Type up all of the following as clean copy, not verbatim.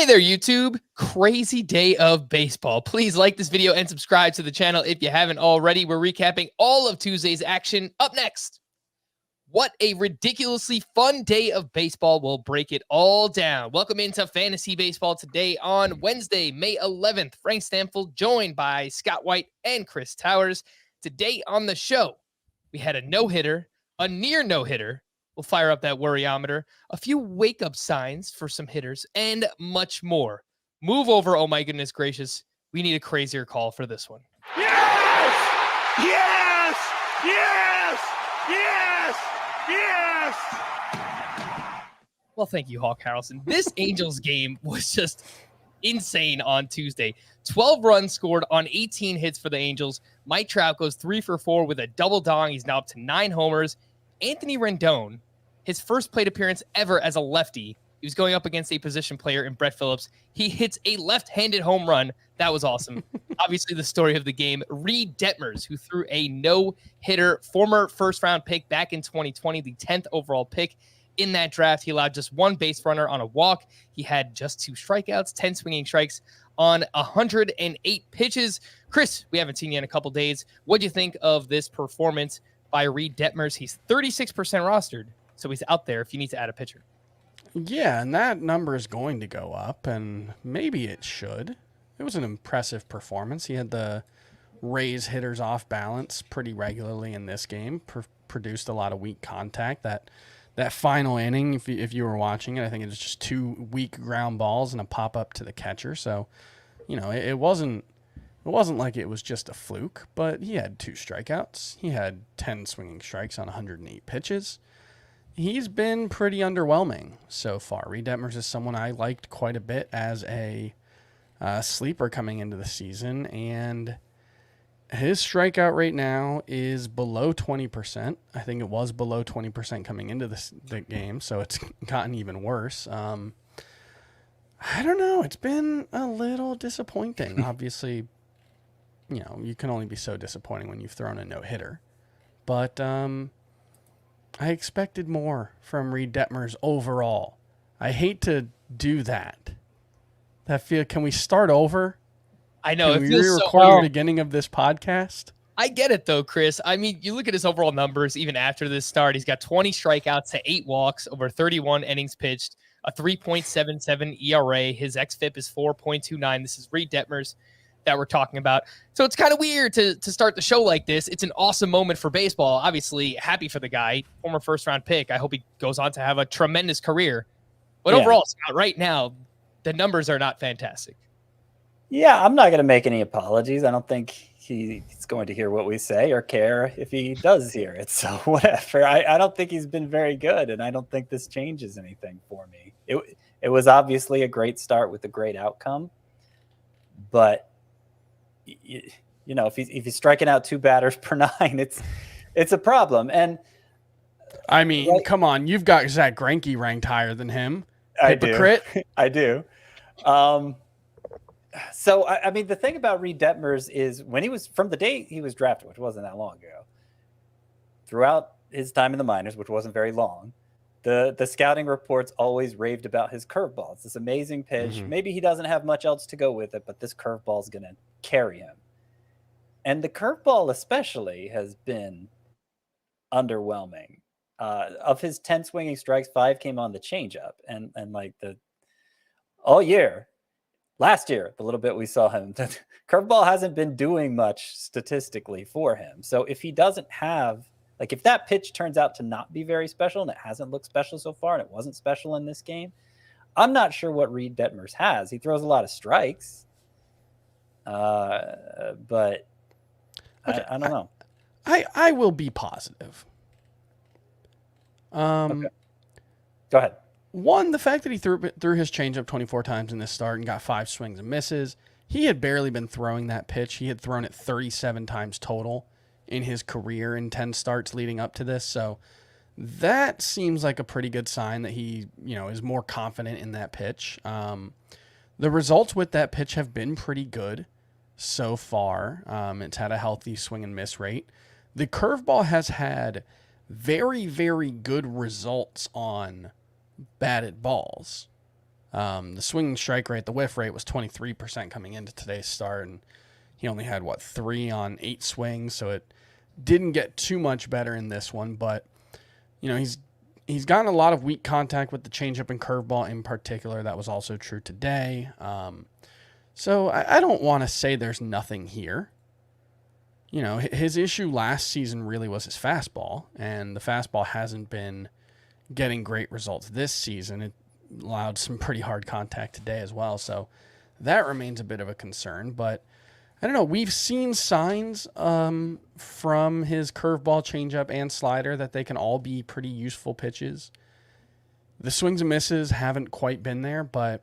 Hey there, YouTube. Crazy day of baseball. Please like this video and subscribe to the channel if you haven't already. We're recapping all of Tuesday's action. Up next, what a ridiculously fun day of baseball. We'll break it all down. Welcome into Fantasy Baseball today on Wednesday, May 11th. Frank Stampfl joined by Scott White and Chris Towers. Today on the show, we had a no-hitter, a near no-hitter. We'll fire up that worryometer, a few wake-up signs for some hitters, and much more. Move over, oh my goodness gracious. We need a crazier call for this one. Yes! Yes! Yes! Yes! Yes! Well, thank you, Hawk Harrelson. This Angels game was just insane on Tuesday. 12 runs scored on 18 hits for the Angels. Mike Trout goes 3 for 4 with a double dong. He's now up to 9 homers. Anthony Rendon, his first plate appearance ever as a lefty. He was going up against a position player in Brett Phillips. He hits a left-handed home run. That was awesome. Obviously, the story of the game, Reid Detmers, who threw a no-hitter, former first-round pick back in 2020, the 10th overall pick in that draft. He allowed just one base runner on a walk. He had just 2 strikeouts, 10 swinging strikes on 108 pitches. Chris, we haven't seen you in a couple days. What do you think of this performance by Reid Detmers? He's 36% rostered, so he's out there if you need to add a pitcher. Yeah, and that number is going to go up, and maybe it should. It was an impressive performance. He had the Rays hitters off balance pretty regularly in this game, produced a lot of weak contact. That final inning, if you were watching it, I think it was just 2 weak ground balls and a pop-up to the catcher. So, it wasn't like it was just a fluke, but he had 2 strikeouts. He had 10 swinging strikes on 108 pitches. He's been pretty underwhelming so far. Reid Detmers is someone I liked quite a bit as a sleeper coming into the season, and his strikeout rate now is below 20%. I think it was below 20% coming into the game, so it's gotten even worse. I don't know. It's been a little disappointing. Obviously, you can only be so disappointing when you've thrown a no-hitter. But I expected more from Reid Detmers overall. I hate to do that. Can we start over? I know. Can we re-record the beginning of this podcast? I get it, though, Chris. I mean, you look at his overall numbers, even after this start. He's got 20 strikeouts to 8 walks over 31 innings pitched, a 3.77 ERA. His xFIP is 4.29. This is Reid Detmers that we're talking about. So it's kind of weird to start the show like this. It's an awesome moment for baseball. Obviously, happy for the guy, former first-round pick. I hope he goes on to have a tremendous career. But overall, Scott, right now, the numbers are not fantastic. Yeah, I'm not going to make any apologies. I don't think he's going to hear what we say or care if he does hear it. So whatever. I don't think he's been very good, and I don't think this changes anything for me. It was obviously a great start with a great outcome, but if he's striking out 2 batters per 9, it's a problem. And I mean, come on, you've got Zach Greinke ranked higher than him. Hypocrite. I do. So, I mean, the thing about Reid Detmers is from the day he was drafted, which wasn't that long ago, throughout his time in the minors, which wasn't very long, the scouting reports always raved about his curveball. It's this amazing pitch. Mm-hmm. Maybe he doesn't have much else to go with it, but this curveball is going to carry him. And the curveball especially has been underwhelming. Of his 10 swinging strikes, 5 came on the changeup. And like all year, last year, the little bit we saw him, the curveball hasn't been doing much statistically for him. So if he doesn't have, if that pitch turns out to not be very special, and it hasn't looked special so far, and it wasn't special in this game, I'm not sure what Reid Detmers has. He throws a lot of strikes, but okay. I don't know. I will be positive. Okay. Go ahead. One, the fact that he threw his changeup 24 times in this start and got 5 swings and misses. He had barely been throwing that pitch. He had thrown it 37 times total in his career in 10 starts leading up to this. So that seems like a pretty good sign that he, is more confident in that pitch. The results with that pitch have been pretty good so far. It's had a healthy swing and miss rate. The curveball has had very, very good results on batted balls. The swinging strike rate, the whiff rate was 23% coming into today's start, and he only had 3 on 8 swings, so it didn't get too much better in this one. But he's gotten a lot of weak contact with the changeup and curveball in particular. That was also true today. So I don't want to say there's nothing here. His issue last season really was his fastball, and the fastball hasn't been getting great results this season. It allowed some pretty hard contact today as well, so that remains a bit of a concern. But I don't know. We've seen signs from his curveball, changeup, and slider that they can all be pretty useful pitches. The swings and misses haven't quite been there, but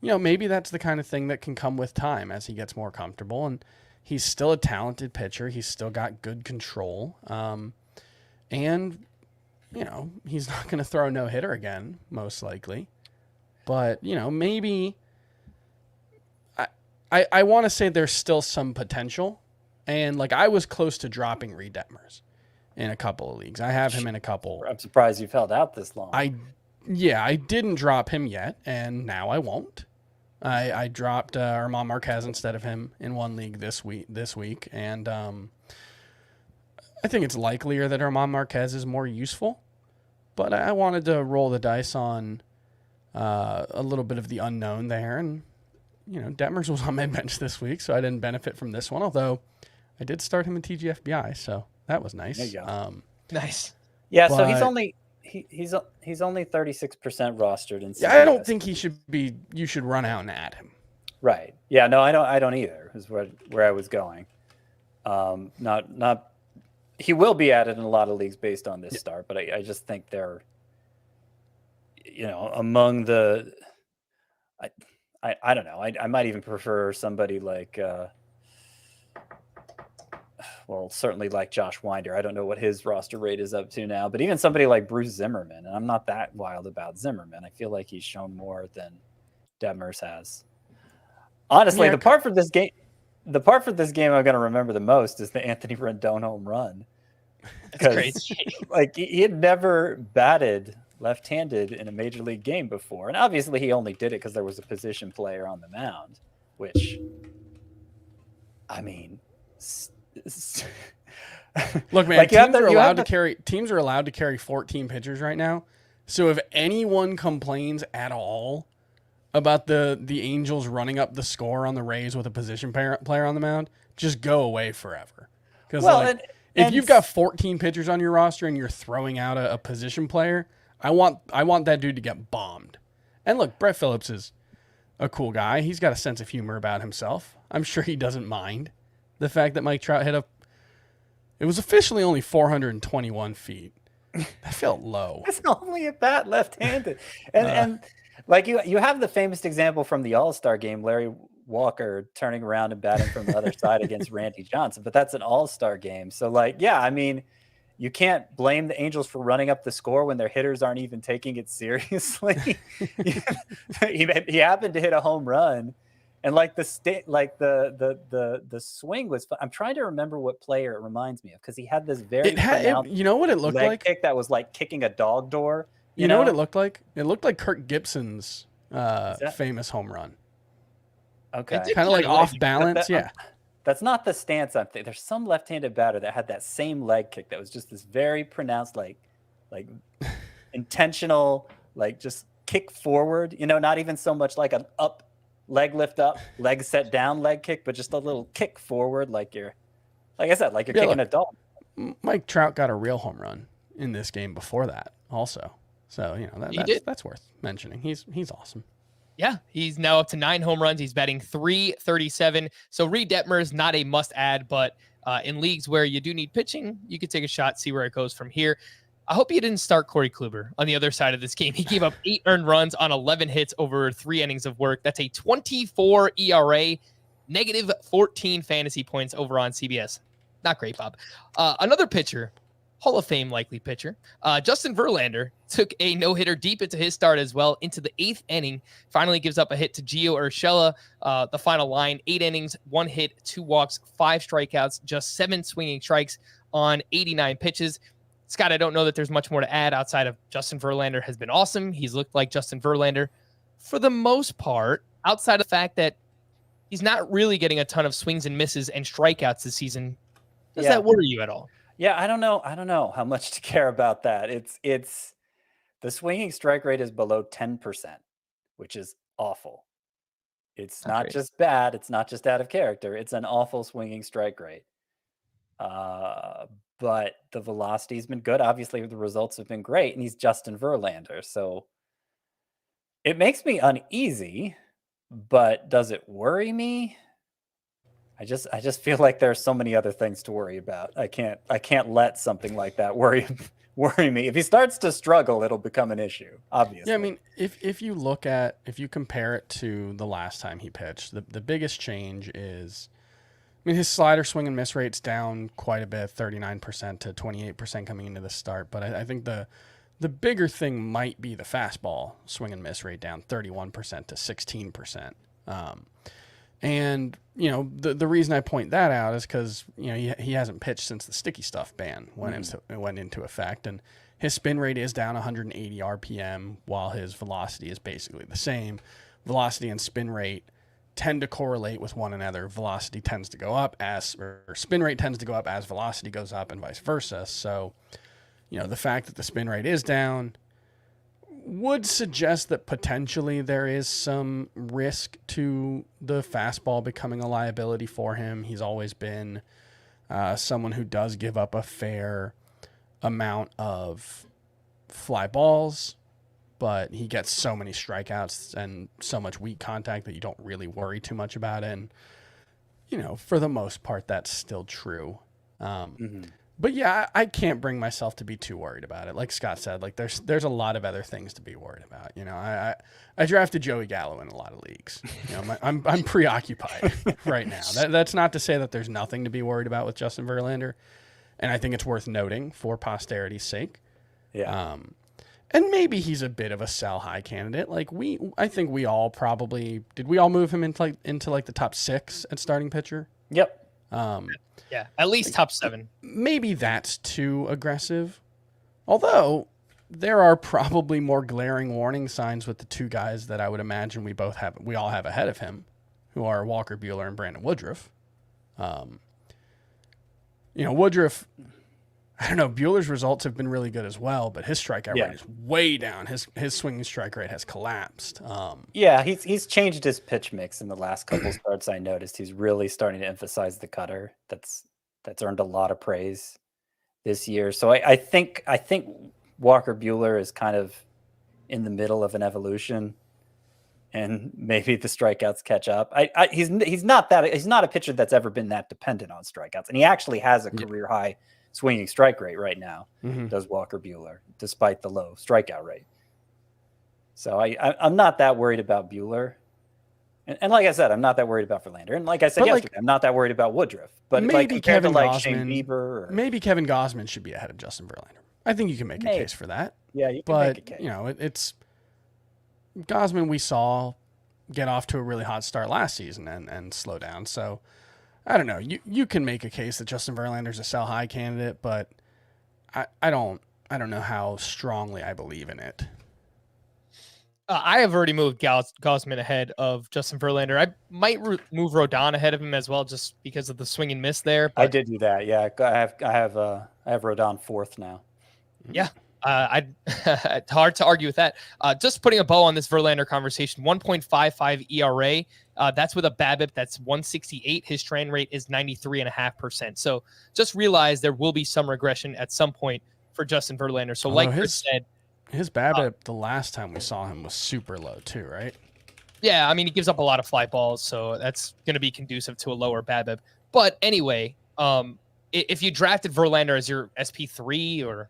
maybe that's the kind of thing that can come with time as he gets more comfortable. And he's still a talented pitcher. He's still got good control. And he's not going to throw a no-hitter again, most likely. But, maybe I want to say there's still some potential. And, I was close to dropping Reid Detmers in a couple of leagues. I have him in a couple. I'm surprised you've held out this long. I didn't drop him yet, and now I won't. I dropped German Marquez instead of him in one league this week, and I think it's likelier that German Marquez is more useful, but I wanted to roll the dice on a little bit of the unknown there, and Detmers was on my bench this week, so I didn't benefit from this one, although I did start him in TGFBI, so that was nice. There you go. Nice. Yeah, so he's only 36% rostered in CBS. Yeah, I don't think he should be. You should run out and add him. Right. Yeah. No, I don't either. Is where I was going. Not. He will be added in a lot of leagues based on this start, but I just think they're, among the. I don't know. I might even prefer somebody like. Well, certainly like Josh Winder. I don't know what his roster rate is up to now, but even somebody like Bruce Zimmerman, and I'm not that wild about Zimmerman. I feel like he's shown more than Detmers has. Honestly, the part for this game I'm going to remember the most is the Anthony Rendon home run. That's crazy. He had never batted left-handed in a major league game before, and obviously he only did it because there was a position player on the mound, which, I mean. Look, man, teams are allowed to carry 14 pitchers right now. So if anyone complains at all about the Angels running up the score on the Rays with a position player on the mound, just go away forever. Because if you've got 14 pitchers on your roster and you're throwing out a position player, I want that dude to get bombed. And look, Brett Phillips is a cool guy. He's got a sense of humor about himself. I'm sure he doesn't mind the fact that Mike Trout it was officially only 421 feet. That felt low. It's only a bat left-handed. And you have the famous example from the All-Star game, Larry Walker turning around and batting from the other side against Randy Johnson, but that's an All-Star game. So you can't blame the Angels for running up the score when their hitters aren't even taking it seriously. He happened to hit a home run. And the swing was fun. I'm trying to remember what player it reminds me of because he had this you know what it looked like? Kick that was like kicking a dog door. You know what it looked like? It looked like Kirk Gibson's famous home run. Okay, kind of like off balance. That's not the stance I'm thinking. There's some left-handed batter that had that same leg kick that was just this very pronounced like intentional just kick forward. Not even so much like an up. Leg lift up, leg set down, leg kick, but just a little kick forward, like you're kicking a dog. Mike Trout got a real home run in this game before that, also. So that's worth mentioning. He's awesome. Yeah, he's now up to 9 home runs. He's batting .337. So Reid Detmers not a must add, but in leagues where you do need pitching, you could take a shot, see where it goes from here. I hope you didn't start Corey Kluber on the other side of this game. He gave up 8 earned runs on 11 hits over 3 innings of work. That's a 24 ERA, negative 14 fantasy points over on CBS. Not great, Bob. Another pitcher, Hall of Fame likely pitcher, Justin Verlander took a no-hitter deep into his start as well, into the 8th inning. Finally gives up a hit to Gio Urshela. The final line, 8 innings, 1 hit, 2 walks, 5 strikeouts, just 7 swinging strikes on 89 pitches. Scott, I don't know that there's much more to add outside of Justin Verlander has been awesome. He's looked like Justin Verlander. for the most part, outside of the fact that he's not really getting a ton of swings and misses and strikeouts this season, does that worry you at all? Yeah, I don't know how much to care about that. It's the swinging strike rate is below 10%, which is awful. It's not just bad, it's not just out of character. It's an awful swinging strike rate. But the velocity's been good. Obviously, the results have been great, and he's Justin Verlander, so it makes me uneasy, but does it worry me? I just feel like there are so many other things to worry about. I can't let something like that worry me. If he starts to struggle, it'll become an issue, obviously. Yeah, I mean, if you compare it to the last time he pitched, the biggest change is, I mean, his slider swing and miss rate's down quite a bit, 39% to 28% coming into the start. But I think the bigger thing might be the fastball swing and miss rate down 31% to 16%. And, you know, the reason I point that out is because, you know, he hasn't pitched since the sticky stuff ban went into effect. And his spin rate is down 180 RPM while his velocity is basically the same. Velocity and spin rate tend to correlate with one another. Velocity tends to go up or spin rate tends to go up as velocity goes up and vice versa. So, you know, the fact that the spin rate is down would suggest that potentially there is some risk to the fastball becoming a liability for him. He's always been someone who does give up a fair amount of fly balls, but he gets so many strikeouts and so much weak contact that you don't really worry too much about it. And, you know, for the most part, that's still true. But yeah, I can't bring myself to be too worried about it. Like Scott said, like there's a lot of other things to be worried about. You know, I drafted Joey Gallo in a lot of leagues. You know, I'm preoccupied right now. That's not to say that there's nothing to be worried about with Justin Verlander, and I think it's worth noting for posterity's sake. Yeah. And maybe he's a bit of a sell high candidate. Like I think we all probably did. We all move him into like the top 6 at starting pitcher. Yep. Yeah, at least top 7. Maybe that's too aggressive. Although there are probably more glaring warning signs with the two guys that I would imagine we all have ahead of him, who are Walker Buehler and Brandon Woodruff. You know, Woodruff, I don't know, Buehler's results have been really good as well, but his strikeout rate is way down. His swinging strike rate has collapsed. Yeah, he's changed his pitch mix in the last couple starts. I noticed he's really starting to emphasize the cutter. That's earned a lot of praise this year. So I think Walker Buehler is kind of in the middle of an evolution, and maybe the strikeouts catch up. He's not a pitcher that's ever been that dependent on strikeouts, and he actually has a career high swinging strike rate right now. Does Walker Buehler, despite the low strikeout rate. So I'm not that worried about Buehler. And like I said, I'm not that worried about Verlander. And like I said yesterday, I'm not that worried about Woodruff. But maybe Kevin Gausman, Shane Bieber, maybe Kevin Gausman should be ahead of Justin Verlander. I think you can make a case for that. Yeah, you can make a case. You know, it's Gausman we saw get off to a really hot start last season and slow down. So I don't know. You can make a case that Justin Verlander's a sell high candidate, but I don't know how strongly I believe in it. I have already moved Gausman ahead of Justin Verlander. I might move Rodon ahead of him as well, just because of the swing and miss there. But I did do that. Yeah, I have Rodon 4th now. Yeah, it's hard to argue with that. Just putting a bow on this Verlander conversation: 1.55 ERA. That's with a BABIP that's 168. His strand rate is 93.5%. So just realize there will be some regression at some point for Justin Verlander. So, like Chris said. His BABIP the last time we saw him was super low too, right? Yeah, I mean, he gives up a lot of fly balls, so that's going to be conducive to a lower BABIP. But anyway, if you drafted Verlander as your SP3 or,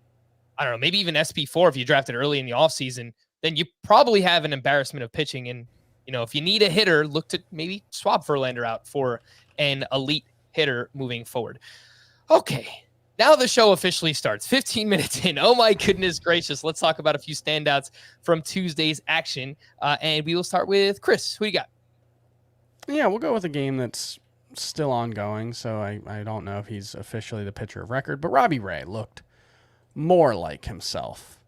I don't know, maybe even SP4 if you drafted early in the offseason, then you probably have an embarrassment of pitching. And, you know, if you need a hitter, look to maybe swap Verlander out for an elite hitter moving forward. Okay. Now the show officially starts. 15 minutes in. Oh, my goodness gracious. Let's talk about a few standouts from Tuesday's action. And we will start with Chris. Who you got? Yeah, we'll go with a game that's still ongoing, so I don't know if he's officially the pitcher of record. But Robbie Ray looked more like himself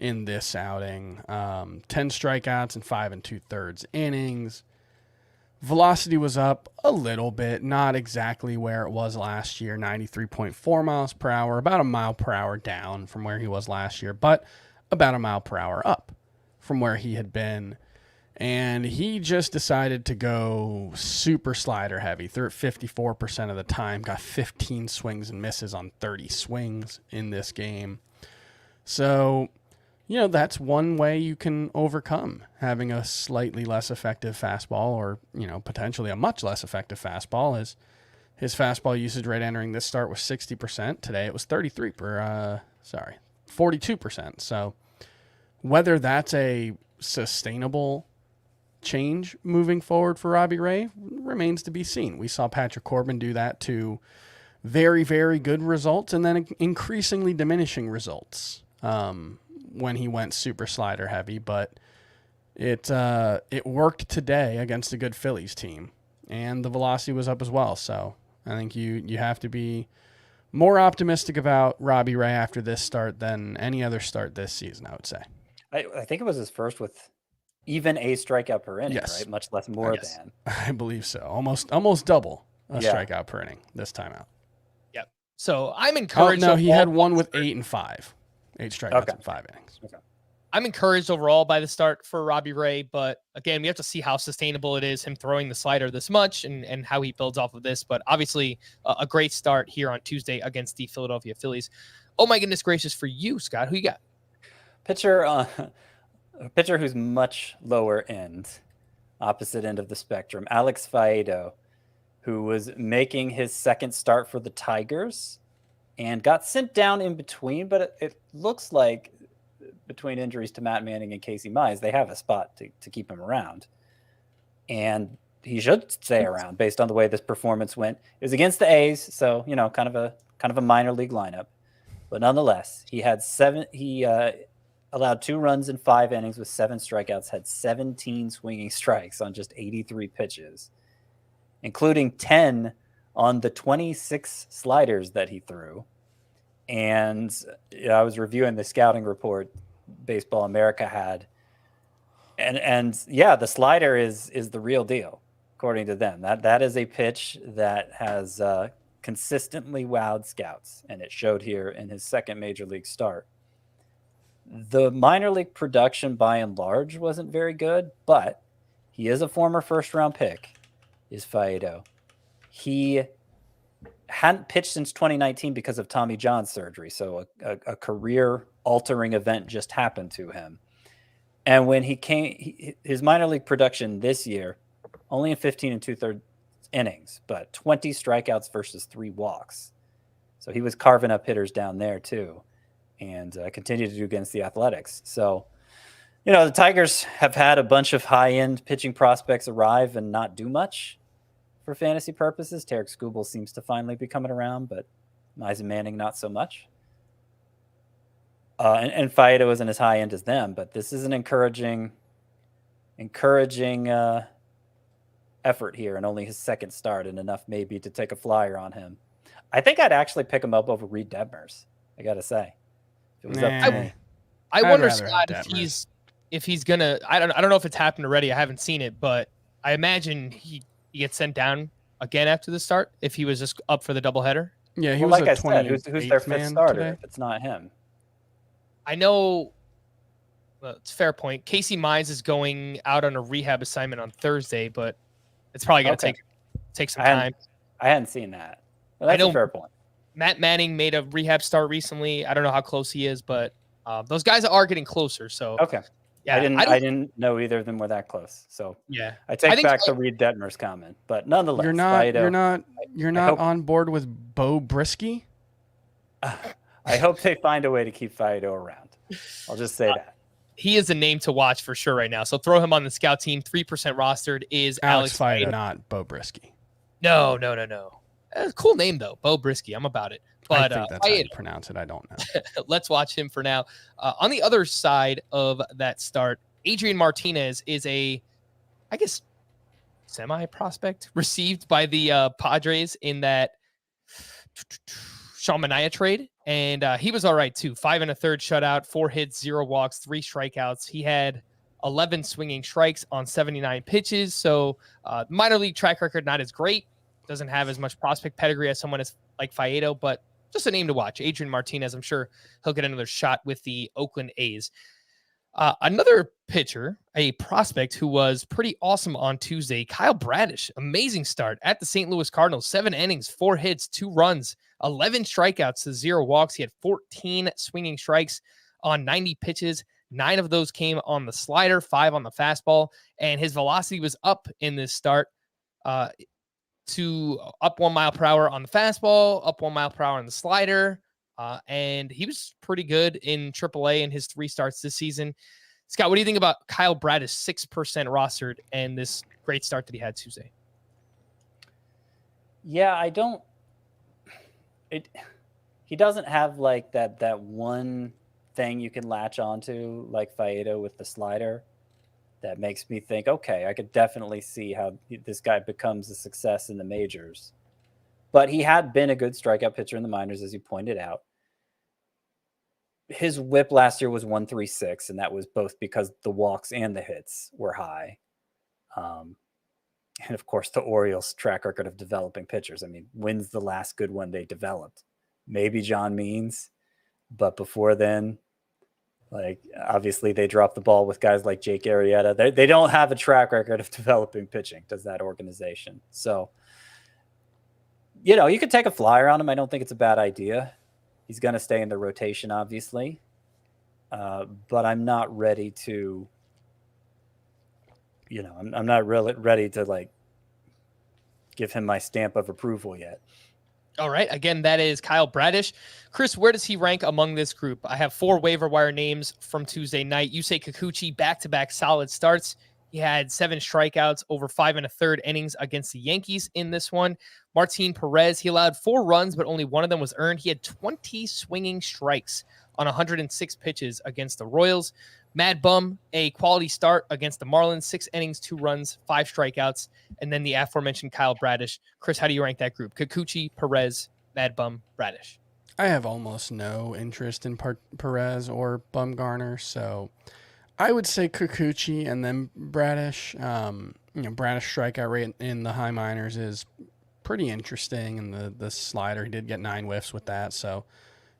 in this outing. 10 strikeouts and 5 2/3 innings. Velocity was up a little bit, not exactly where it was last year, 93.4 miles per hour, about a mile per hour down from where he was last year, but about a mile per hour up from where he had been. And he just decided to go super slider heavy. Threw it 54% of the time, got 15 swings and misses on 30 swings in this game. So, that's one way you can overcome having a slightly less effective fastball, or, potentially a much less effective fastball. Is his fastball usage rate entering this start was 60%. Today it was 42%. So whether that's a sustainable change moving forward for Robbie Ray remains to be seen. We saw Patrick Corbin do that to very, very good results and then increasingly diminishing results when he went super slider heavy, but it worked today against a good Phillies team, and the velocity was up as well. So I think you have to be more optimistic about Robbie Ray after this start than any other start this season, I would say. I think it was his first with even a strikeout per inning, Yes. right? Much less more than. I believe so. Almost double a strikeout per inning this time out. Yep. So I'm encouraged. No, he had one with 8 and 5. 8 strikeouts in 5 innings. Okay. I'm encouraged overall by the start for Robbie Ray, but again, we have to see how sustainable it is, him throwing the slider this much and how he builds off of this. But obviously a great start here on Tuesday against the Philadelphia Phillies. Oh my goodness gracious for you, Scott. Who you got? A pitcher who's much lower end, opposite end of the spectrum, Alex Faedo, who was making his second start for the Tigers and got sent down in between, but it looks like between injuries to Matt Manning and Casey Mize, they have a spot to keep him around. And he should stay around based on the way this performance went. It was against the A's, so, kind of a minor league lineup. But nonetheless, he allowed 2 runs in 5 innings with 7 strikeouts, had 17 swinging strikes on just 83 pitches, including 10 on the 26 sliders that he threw. And I was reviewing the scouting report Baseball America had. And the slider is the real deal, according to them. That is a pitch that has consistently wowed scouts, and it showed here in his second major league start. The minor league production, by and large, wasn't very good, but he is a former first-round pick, is Faedo. He hadn't pitched since 2019 because of Tommy John surgery, so a career-altering event just happened to him. And when he came, his minor league production this year, only in 15 2/3 innings, but 20 strikeouts versus 3 walks. So he was carving up hitters down there too, and continued to do against the Athletics. So, the Tigers have had a bunch of high-end pitching prospects arrive and not do much for fantasy purposes. Tarik Skubal seems to finally be coming around, but Mize and Manning not so much. And Faedo isn't as high end as them, but this is an encouraging effort here, and only his second start, and enough maybe to take a flyer on him. I think I'd actually pick him up over Reid Detmers, I gotta say. If it was up to me. I wonder, Scott, if he's gonna. I don't know if it's happened already. I haven't seen it, but I imagine he gets sent down again after the start if he was just up for the doubleheader. Yeah, he was like I said, who's their fifth starter today? if it's not him? I know. Well, it's a fair point. Casey Mize is going out on a rehab assignment on Thursday, but it's probably going to take some time. I hadn't seen that. But that's a fair point. Matt Manning made a rehab start recently. I don't know how close he is, but those guys are getting closer. So yeah, I didn't know either of them were that close. So yeah, I take back the Reid Detmers comment. But nonetheless, you're not on board with Bo Brisky. I hope they find a way to keep Faedo around. I'll just say that. He is a name to watch for sure right now. So throw him on the scout team. 3% rostered is Alex Faedo, not Bo Brisky. No. Cool name though, Bo Brisky. I'm about it. But I think that's how you pronounce it. I don't know. Let's watch him for now. On the other side of that start, Adrian Martinez is I guess, semi-prospect received by the Padres in that Sean Manaea trade, and he was all right too. 5 1/3 shutout, 4 hits, 0 walks, 3 strikeouts. He had 11 swinging strikes on 79 pitches. So minor league track record, not as great. Doesn't have as much prospect pedigree as someone like Faedo, but just a name to watch. Adrian Martinez, I'm sure he'll get another shot with the Oakland A's. Another pitcher, a prospect who was pretty awesome on Tuesday, Kyle Bradish. Amazing start at the St. Louis Cardinals. 7 innings, 4 hits, 2 runs, 11 strikeouts to 0 walks. He had 14 swinging strikes on 90 pitches. 9 of those came on the slider, 5 on the fastball, and his velocity was up in this start to up 1 mile per hour on the fastball, up 1 mile per hour on the slider. And he was pretty good in AAA in his 3 starts this season. Scott, what do you think about Kyle Bradish, 6% rostered, and this great start that he had Tuesday? Yeah, he doesn't have like that one thing you can latch onto like Faedo with the slider that makes me think, okay, I could definitely see how this guy becomes a success in the majors. But he had been a good strikeout pitcher in the minors, as you pointed out. His whip last year was 136, and that was both because the walks and the hits were high. And of course, the Orioles' track record of developing pitchers. I mean, when's the last good one they developed? Maybe John Means, but before then, like, obviously they dropped the ball with guys like Jake Arrieta. They don't have a track record of developing pitching, does that organization? So, you know, you could take a flyer on him. I don't think it's a bad idea. He's going to stay in the rotation, obviously. But I'm not ready to, you know, I'm not really ready to, like, give him my stamp of approval yet. All right. Again, that is Kyle Bradish. Chris, where does he rank among this group? I have 4 waiver wire names from Tuesday night. Yusei Kikuchi, back-to-back solid starts. He had 7 strikeouts over 5 1/3 innings against the Yankees in this one. Martin Perez, he allowed 4 runs, but only 1 of them was earned. He had 20 swinging strikes on 106 pitches against the Royals. Mad Bum, a quality start against the Marlins, 6 innings, 2 runs, 5 strikeouts, and then the aforementioned Kyle Bradish. Chris, how do you rank that group? Kikuchi, Perez, Mad Bum, Bradish. I have almost no interest in Perez or Bumgarner, so I would say Kikuchi and then Bradish. Bradish strikeout rate in the high minors is pretty interesting, and the slider, he did get 9 whiffs with that, so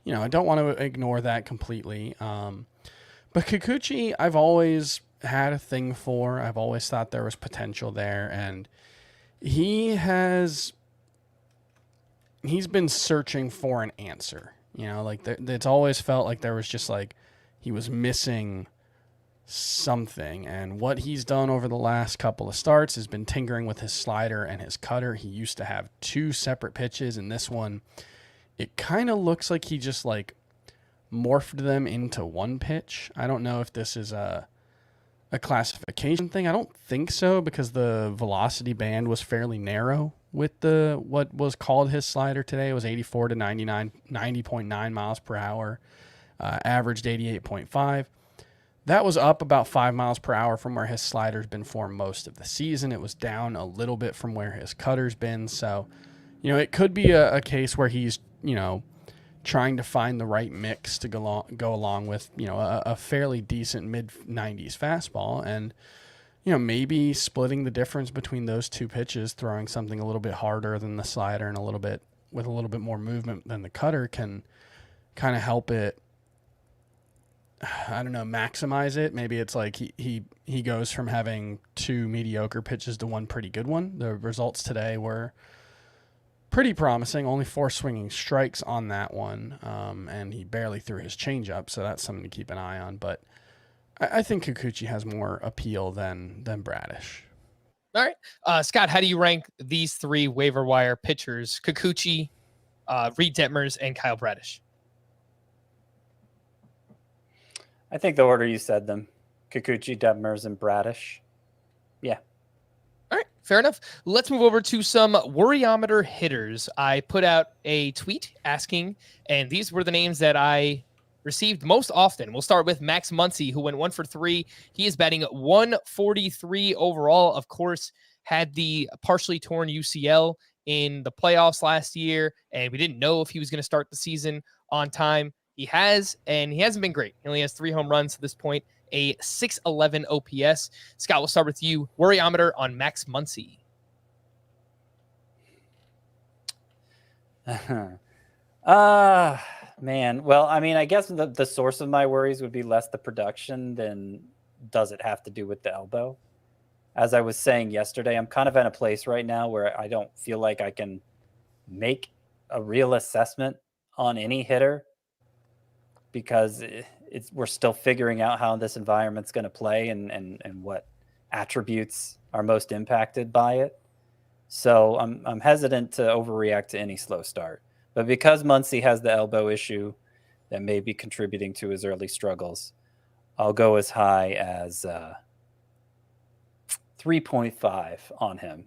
I don't want to ignore that completely. But Kikuchi, I've always had a thing for. I've always thought there was potential there, and he's been searching for an answer. It's always felt like there was just like he was missing something, and what he's done over the last couple of starts has been tinkering with his slider and his cutter. He used to have 2 separate pitches, and this one, it kind of looks like he just like morphed them into one pitch. I don't know if this is a classification thing. I don't think so, because the velocity band was fairly narrow with what was called his slider today. It was 84 to 90.9 miles per hour, averaged 88.5. That was up about 5 miles per hour from where his slider's been for most of the season. It was down a little bit from where his cutter's been. So, it could be a case where he's, trying to find the right mix to go along with, a fairly decent mid-90s fastball, and, maybe splitting the difference between those 2 pitches, throwing something a little bit harder than the slider and with a little bit more movement than the cutter can kind of help it, I don't know, maximize it. Maybe it's like he goes from having 2 mediocre pitches to 1 pretty good one. The results today were pretty promising. Only 4 swinging strikes on that one, and he barely threw his changeup, so that's something to keep an eye on. But I think Kikuchi has more appeal than Bradish. All right. Scott, how do you rank these 3 waiver wire pitchers? Kikuchi, Reid Detmers, and Kyle Bradish. I think the order you said them: Kikuchi, Detmers, and Bradish. Yeah. All right, fair enough. Let's move over to some Worryometer hitters. I put out a tweet asking, and these were the names that I received most often. We'll start with Max Muncy, who went 1 for 3. He is batting 143 overall. Of course, had the partially torn UCL in the playoffs last year, and we didn't know if he was going to start the season on time. He has, and he hasn't been great. He only has 3 home runs to this point, a 611 OPS. Scott, we'll start with you. Worryometer on Max Muncy. Man. Well, I mean, I guess the source of my worries would be less the production than does it have to do with the elbow. As I was saying yesterday, I'm kind of in a place right now where I don't feel like I can make a real assessment on any hitter because we're still figuring out how this environment's going to play and what attributes are most impacted by it. So I'm hesitant to overreact to any slow start. But because Muncy has the elbow issue that may be contributing to his early struggles, I'll go as high as 3.5 on him.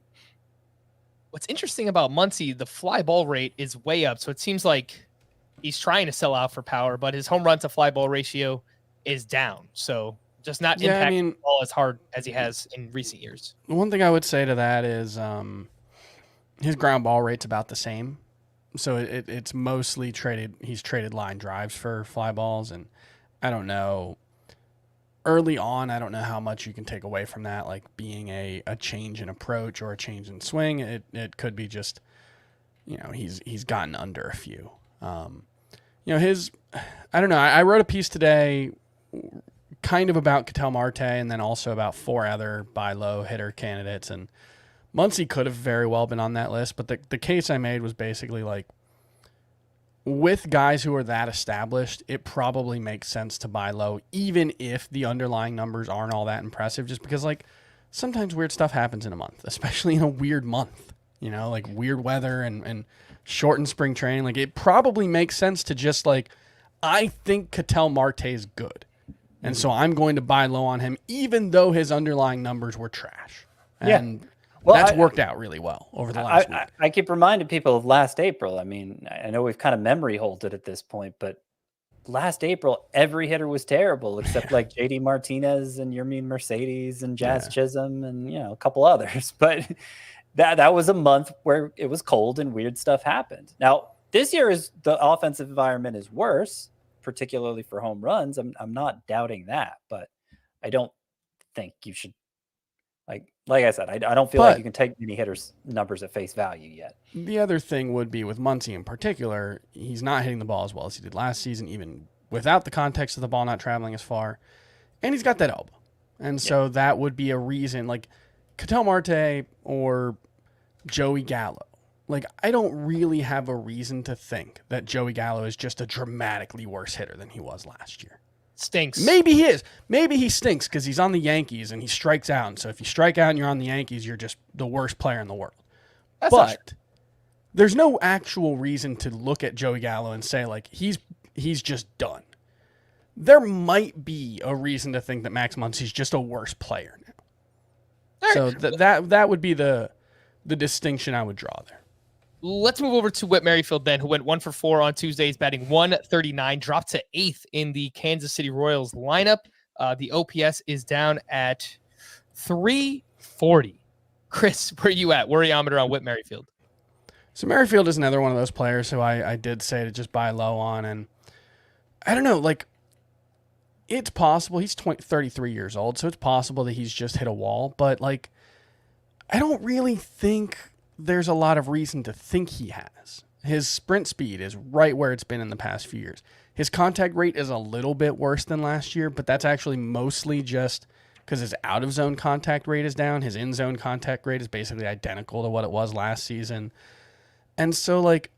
What's interesting about Muncy, the fly ball rate is way up. So it seems like he's trying to sell out for power, but his home run to fly ball ratio is down. So just not impacting the ball as hard as he has in recent years. One thing I would say to that is his ground ball rate's about the same. So it's mostly traded. He's traded line drives for fly balls. And I don't know. Early on, I don't know how much you can take away from that, like being a change in approach or a change in swing. It could be just, he's gotten under a few. I don't know. I wrote a piece today kind of about Ketel Marte and then also about 4 other buy low hitter candidates. And Muncy could have very well been on that list, but the case I made was basically like, with guys who are that established, it probably makes sense to buy low, even if the underlying numbers aren't all that impressive, just because like sometimes weird stuff happens in a month, especially in a weird month, like weird weather and shortened spring training. Like it probably makes sense to just like, I think Ketel Marte is good. And so I'm going to buy low on him, even though his underlying numbers were trash. And that's worked out really well over the last week. I keep reminding people of last April. I mean, I know we've kind of memory holded at this point, but last April, every hitter was terrible except like JD Martinez and Yermin Mercedes and Jazz Chisholm and, a couple others. But that was a month where it was cold and weird stuff happened. Now, this year the offensive environment is worse, particularly for home runs. I'm not doubting that, but I don't think you should, like I said, I don't feel like you can take many hitters' numbers at face value yet. The other thing would be with Muncy in particular, he's not hitting the ball as well as he did last season, even without the context of the ball not traveling as far. And he's got that elbow. And so that would be a reason, like Ketel Marte or Joey Gallo. Like, I don't really have a reason to think that Joey Gallo is just a dramatically worse hitter than he was last year. Stinks. Maybe he is. Maybe he stinks because he's on the Yankees and he strikes out. And so if you strike out and you're on the Yankees, you're just the worst player in the world. But there's no actual reason to look at Joey Gallo and say, like, he's just done. There might be a reason to think that Max Muncy's just a worse player now. So that would be the distinction I would draw there. Let's move over to Whit Merrifield then, who went 1 for 4 on Tuesday. He's batting 139, dropped to 8th in the Kansas City Royals lineup. The OPS is down at 340. Chris, where are you at? Worryometer on Whit Merrifield. So Merrifield is another one of those players who I did say to just buy low on. And I don't know, like, it's possible. He's 33 years old, so it's possible that he's just hit a wall. But, like, I don't really think there's a lot of reason to think he has. His sprint speed is right where it's been in the past few years. His contact rate is a little bit worse than last year, but that's actually mostly just because his out-of-zone contact rate is down. His in-zone contact rate is basically identical to what it was last season. And so, like,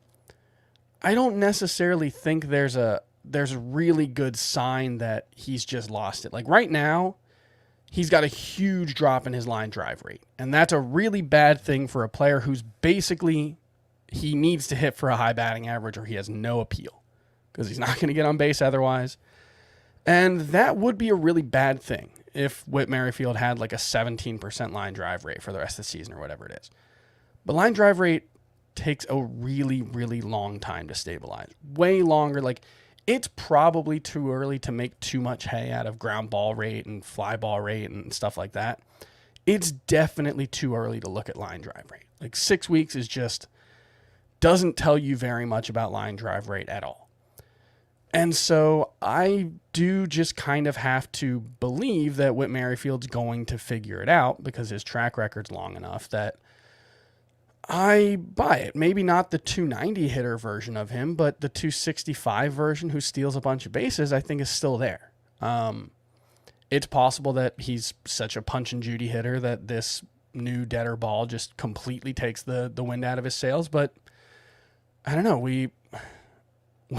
I don't necessarily think there's a really good sign that he's just lost it. Like, right now, he's got a huge drop in his line drive rate. And that's a really bad thing for a player who's basically, he needs to hit for a high batting average or he has no appeal because he's not going to get on base otherwise. And that would be a really bad thing if Whit Merrifield had like a 17% line drive rate for the rest of the season or whatever it is. But line drive rate takes a really, really long time to stabilize. Way longer. Like, it's probably too early to make too much hay out of ground ball rate and fly ball rate and stuff like that. it's definitely too early to look at line drive rate. Like 6 weeks is just doesn't tell you very much about line drive rate at all. And so I do just kind of have to believe that Whit Merrifield's going to figure it out because his track record's long enough that I buy it. Maybe not the 290 hitter version of him, but the 265 version who steals a bunch of bases, I think is still there. It's possible that he's such a punch and Judy hitter that this new deader ball just completely takes the wind out of his sails. But I don't know. We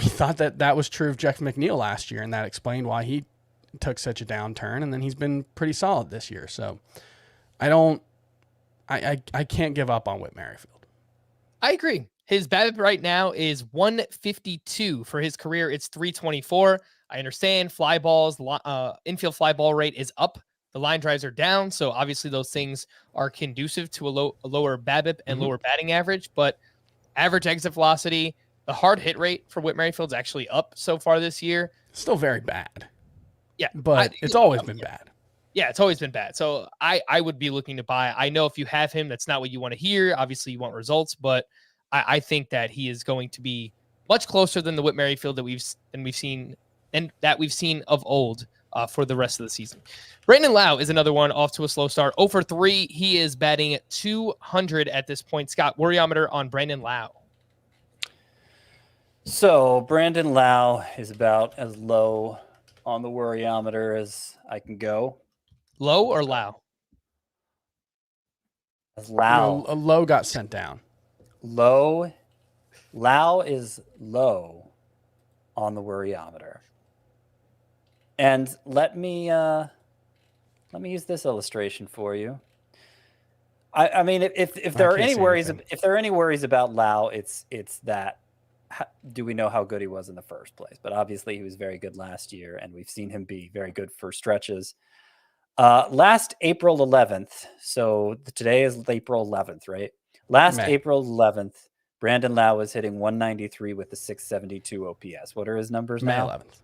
thought that was true of Jeff McNeil last year, and that explained why he took such a downturn. And then he's been pretty solid this year. So I can't give up on Whit Merrifield. I agree. His BABIP right now is 152. For his career, it's 324. I understand fly balls, infield fly ball rate is up. The line drives are down. So obviously those things are conducive to a lower BABIP and lower batting average. But average exit velocity, the hard hit rate for Whit Merrifield's actually up so far this year. Still very bad. Yeah. But it's always been bad. Yeah, it's always been bad. So I would be looking to buy. I know if you have him, that's not what you want to hear. Obviously, you want results, but I think that he is going to be much closer than the Whit Merrifield that we've seen of old for the rest of the season. Brandon Lau is another one off to a slow start. 0 for 3. He is batting 200 at this point. Scott, worryometer on Brandon Lau. So Brandon Lau is about as low on the worryometer as I can go. Low or Lau? Lau. A low got sent down. Low. Lau is low on the worryometer. And let me use this illustration for you. I mean, if there are any worries, if there are any worries about Lau, it's that. Do we know how good he was in the first place? But obviously he was very good last year, and we've seen him be very good for stretches. Last April 11th, so today is April 11th, right? Last April 11th, Brandon Lau was hitting 193 with a 672 OPS. What are his numbers now? May 11th.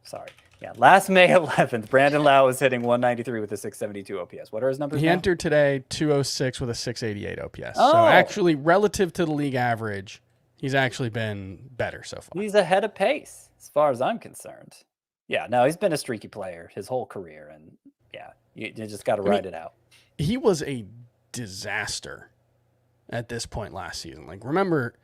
Sorry. Yeah, last May 11th, Brandon Lau was hitting 193 with a 672 OPS. What are his numbers He now? entered today 206 with a 688 OPS. Oh. So actually, relative to the league average, he's actually been better so far. He's ahead of pace as far as I'm concerned. Yeah, no, he's been a streaky player his whole career. And yeah, you just got to ride it out. He was a disaster at this point last season. Like, remember,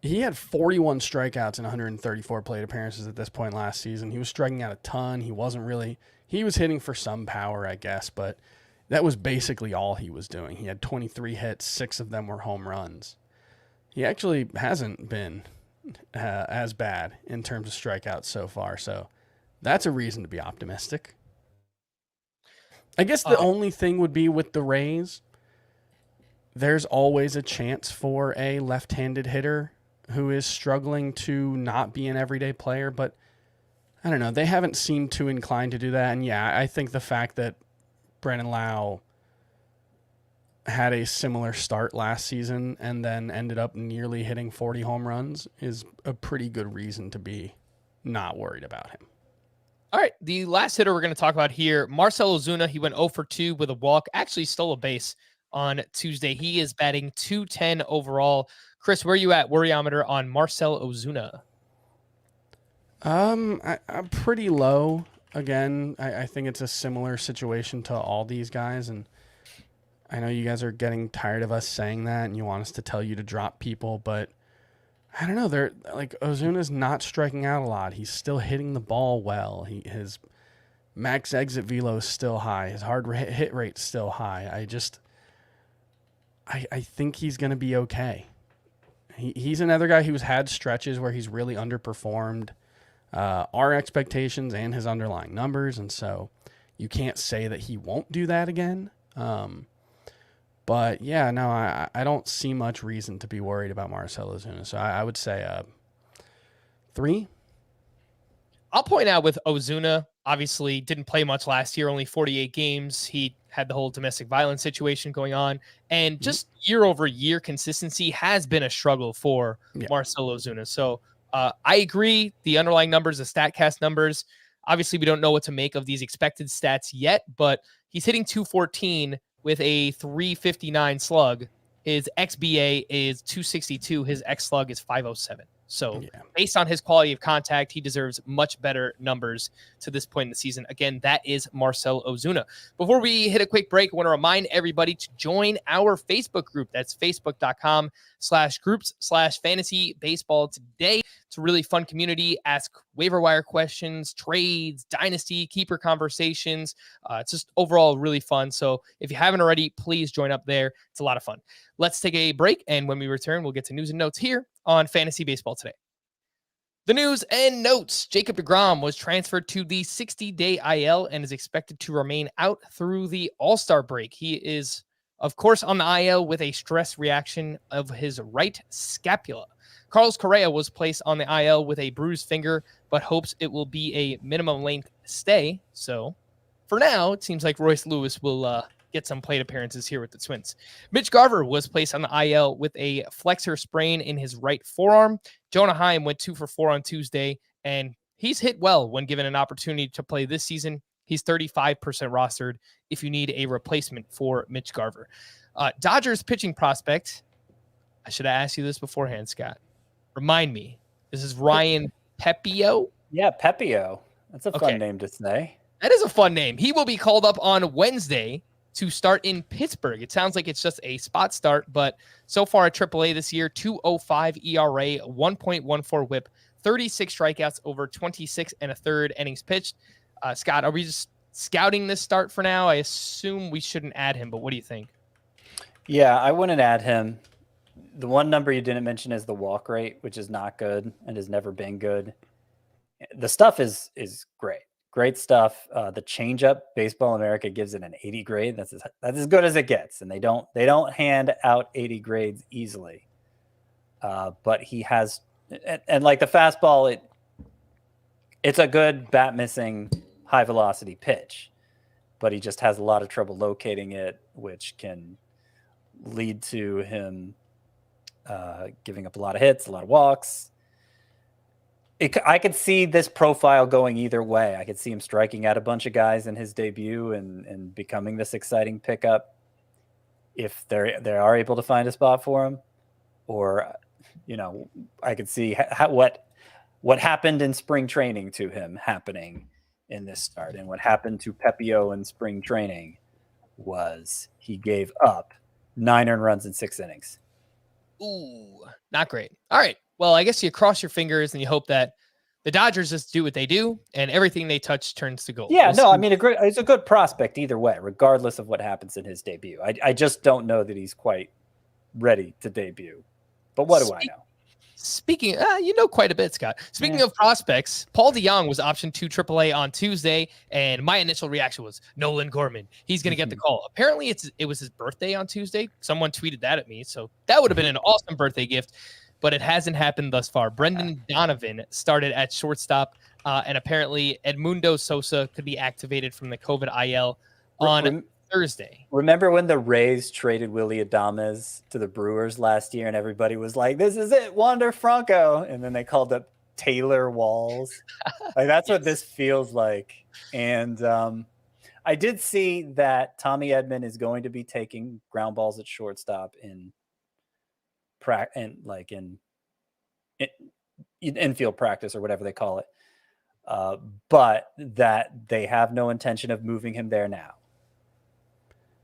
he had 41 strikeouts in 134 plate appearances at this point last season. He was striking out a ton. He was hitting for some power, I guess, but that was basically all he was doing. He had 23 hits, 6 of them were home runs. He actually hasn't been as bad in terms of strikeouts so far, so that's a reason to be optimistic. I guess the only thing would be with the Rays, there's always a chance for a left-handed hitter who is struggling to not be an everyday player, but I don't know. They haven't seemed too inclined to do that, and yeah, I think the fact that Brandon Lau had a similar start last season and then ended up nearly hitting 40 home runs is a pretty good reason to be not worried about him. All right, the last hitter we're going to talk about here, Marcell Ozuna. He went 0 for 2 with a walk, actually stole a base on Tuesday. He is batting 210 overall. Chris, where are you at worryometer on Marcell Ozuna? I'm pretty low. Again, I think it's a similar situation to all these guys, and I know you guys are getting tired of us saying that and you want us to tell you to drop people, but I don't know. They're like, Ozuna's not striking out a lot. He's still hitting the ball well. His max exit velo is still high. His hard hit rate's still high. I think he's going to be okay. He's another guy who's had stretches where he's really underperformed our expectations and his underlying numbers, and so you can't say that he won't do that again. But yeah, no, I don't see much reason to be worried about Marcell Ozuna. So I would say 3. I'll point out with Ozuna, obviously didn't play much last year, only 48 games. He had the whole domestic violence situation going on. And just year over year consistency has been a struggle for Marcell Ozuna. So I agree. The underlying numbers, the StatCast numbers, obviously we don't know what to make of these expected stats yet, but He's hitting 214 with a 359 slug. His XBA is 262. His X slug is 507. So based on his quality of contact, he deserves much better numbers to this point in the season. Again, that is Marcell Ozuna. Before we hit a quick break, I want to remind everybody to join our Facebook group. That's facebook.com/groups/fantasy baseball today. It's a really fun community. Ask waiver wire questions, trades, dynasty, keeper conversations. It's just overall really fun. So if you haven't already, please join up there. It's a lot of fun. Let's take a break, and when we return, we'll get to news and notes here on Fantasy Baseball Today. The news and notes. Jacob DeGrom was transferred to the 60-day IL and is expected to remain out through the All-Star break. He is, of course, on the IL with a stress reaction of his right scapula. Carlos Correa was placed on the IL with a bruised finger, but hopes it will be a minimum length stay. So for now, it seems like Royce Lewis will get some plate appearances here with the Twins. Mitch Garver was placed on the IL with a flexor sprain in his right forearm. Jonah Heim went 2 for 4 on Tuesday, and he's hit well when given an opportunity to play this season. He's 35% rostered if you need a replacement for Mitch Garver. Dodgers pitching prospect. I should have asked you this beforehand, Scott. Remind me. This is Ryan Pepiot? Yeah, Pepiot. That's a fun name to say. That is a fun name. He will be called up on Wednesday to start in Pittsburgh. It sounds like it's just a spot start, but so far at AAA this year, 2.05 ERA, 1.14 whip, 36 strikeouts over 26 and a third innings pitched. Scott, are we just scouting this start for now? I assume we shouldn't add him, but what do you think? Yeah, I wouldn't add him. The one number you didn't mention is the walk rate, which is not good and has never been good. The stuff is great. Great stuff. The changeup, Baseball America gives it an 80 grade. That's as good as it gets, and they don't hand out 80 grades easily. But he has, and like the fastball, it's a good bat missing high velocity pitch, but he just has a lot of trouble locating it, which can lead to him giving up a lot of hits, a lot of walks. I could see this profile going either way. I could see him striking out a bunch of guys in his debut and becoming this exciting pickup if they are able to find a spot for him. Or, I could see what happened in spring training to him happening in this start. And what happened to Pepiot in spring training was he gave up 9 earned runs in 6 innings. Ooh, not great. All right. Well, I guess you cross your fingers and you hope that the Dodgers just do what they do and everything they touch turns to gold. Yeah, I mean, it's a good prospect either way, regardless of what happens in his debut. I just don't know that he's quite ready to debut. But what do I know? Speaking, quite a bit, Scott. Speaking of prospects, Paul DeJong was optioned to AAA on Tuesday, and my initial reaction was Nolan Gorman. He's going to get the call. Apparently, it was his birthday on Tuesday. Someone tweeted that at me, so that would have been an awesome birthday gift. But it hasn't happened thus far. Brendan Donovan started at shortstop, and apparently Edmundo Sosa could be activated from the COVID IL on Thursday. Remember when the Rays traded Willy Adames to the Brewers last year, and everybody was like, "This is it, Wander Franco," and then they called up Taylor Walls. Like that's what this feels like. And I did see that Tommy Edman is going to be taking ground balls at shortstop in infield practice or whatever they call it, but that they have no intention of moving him there now.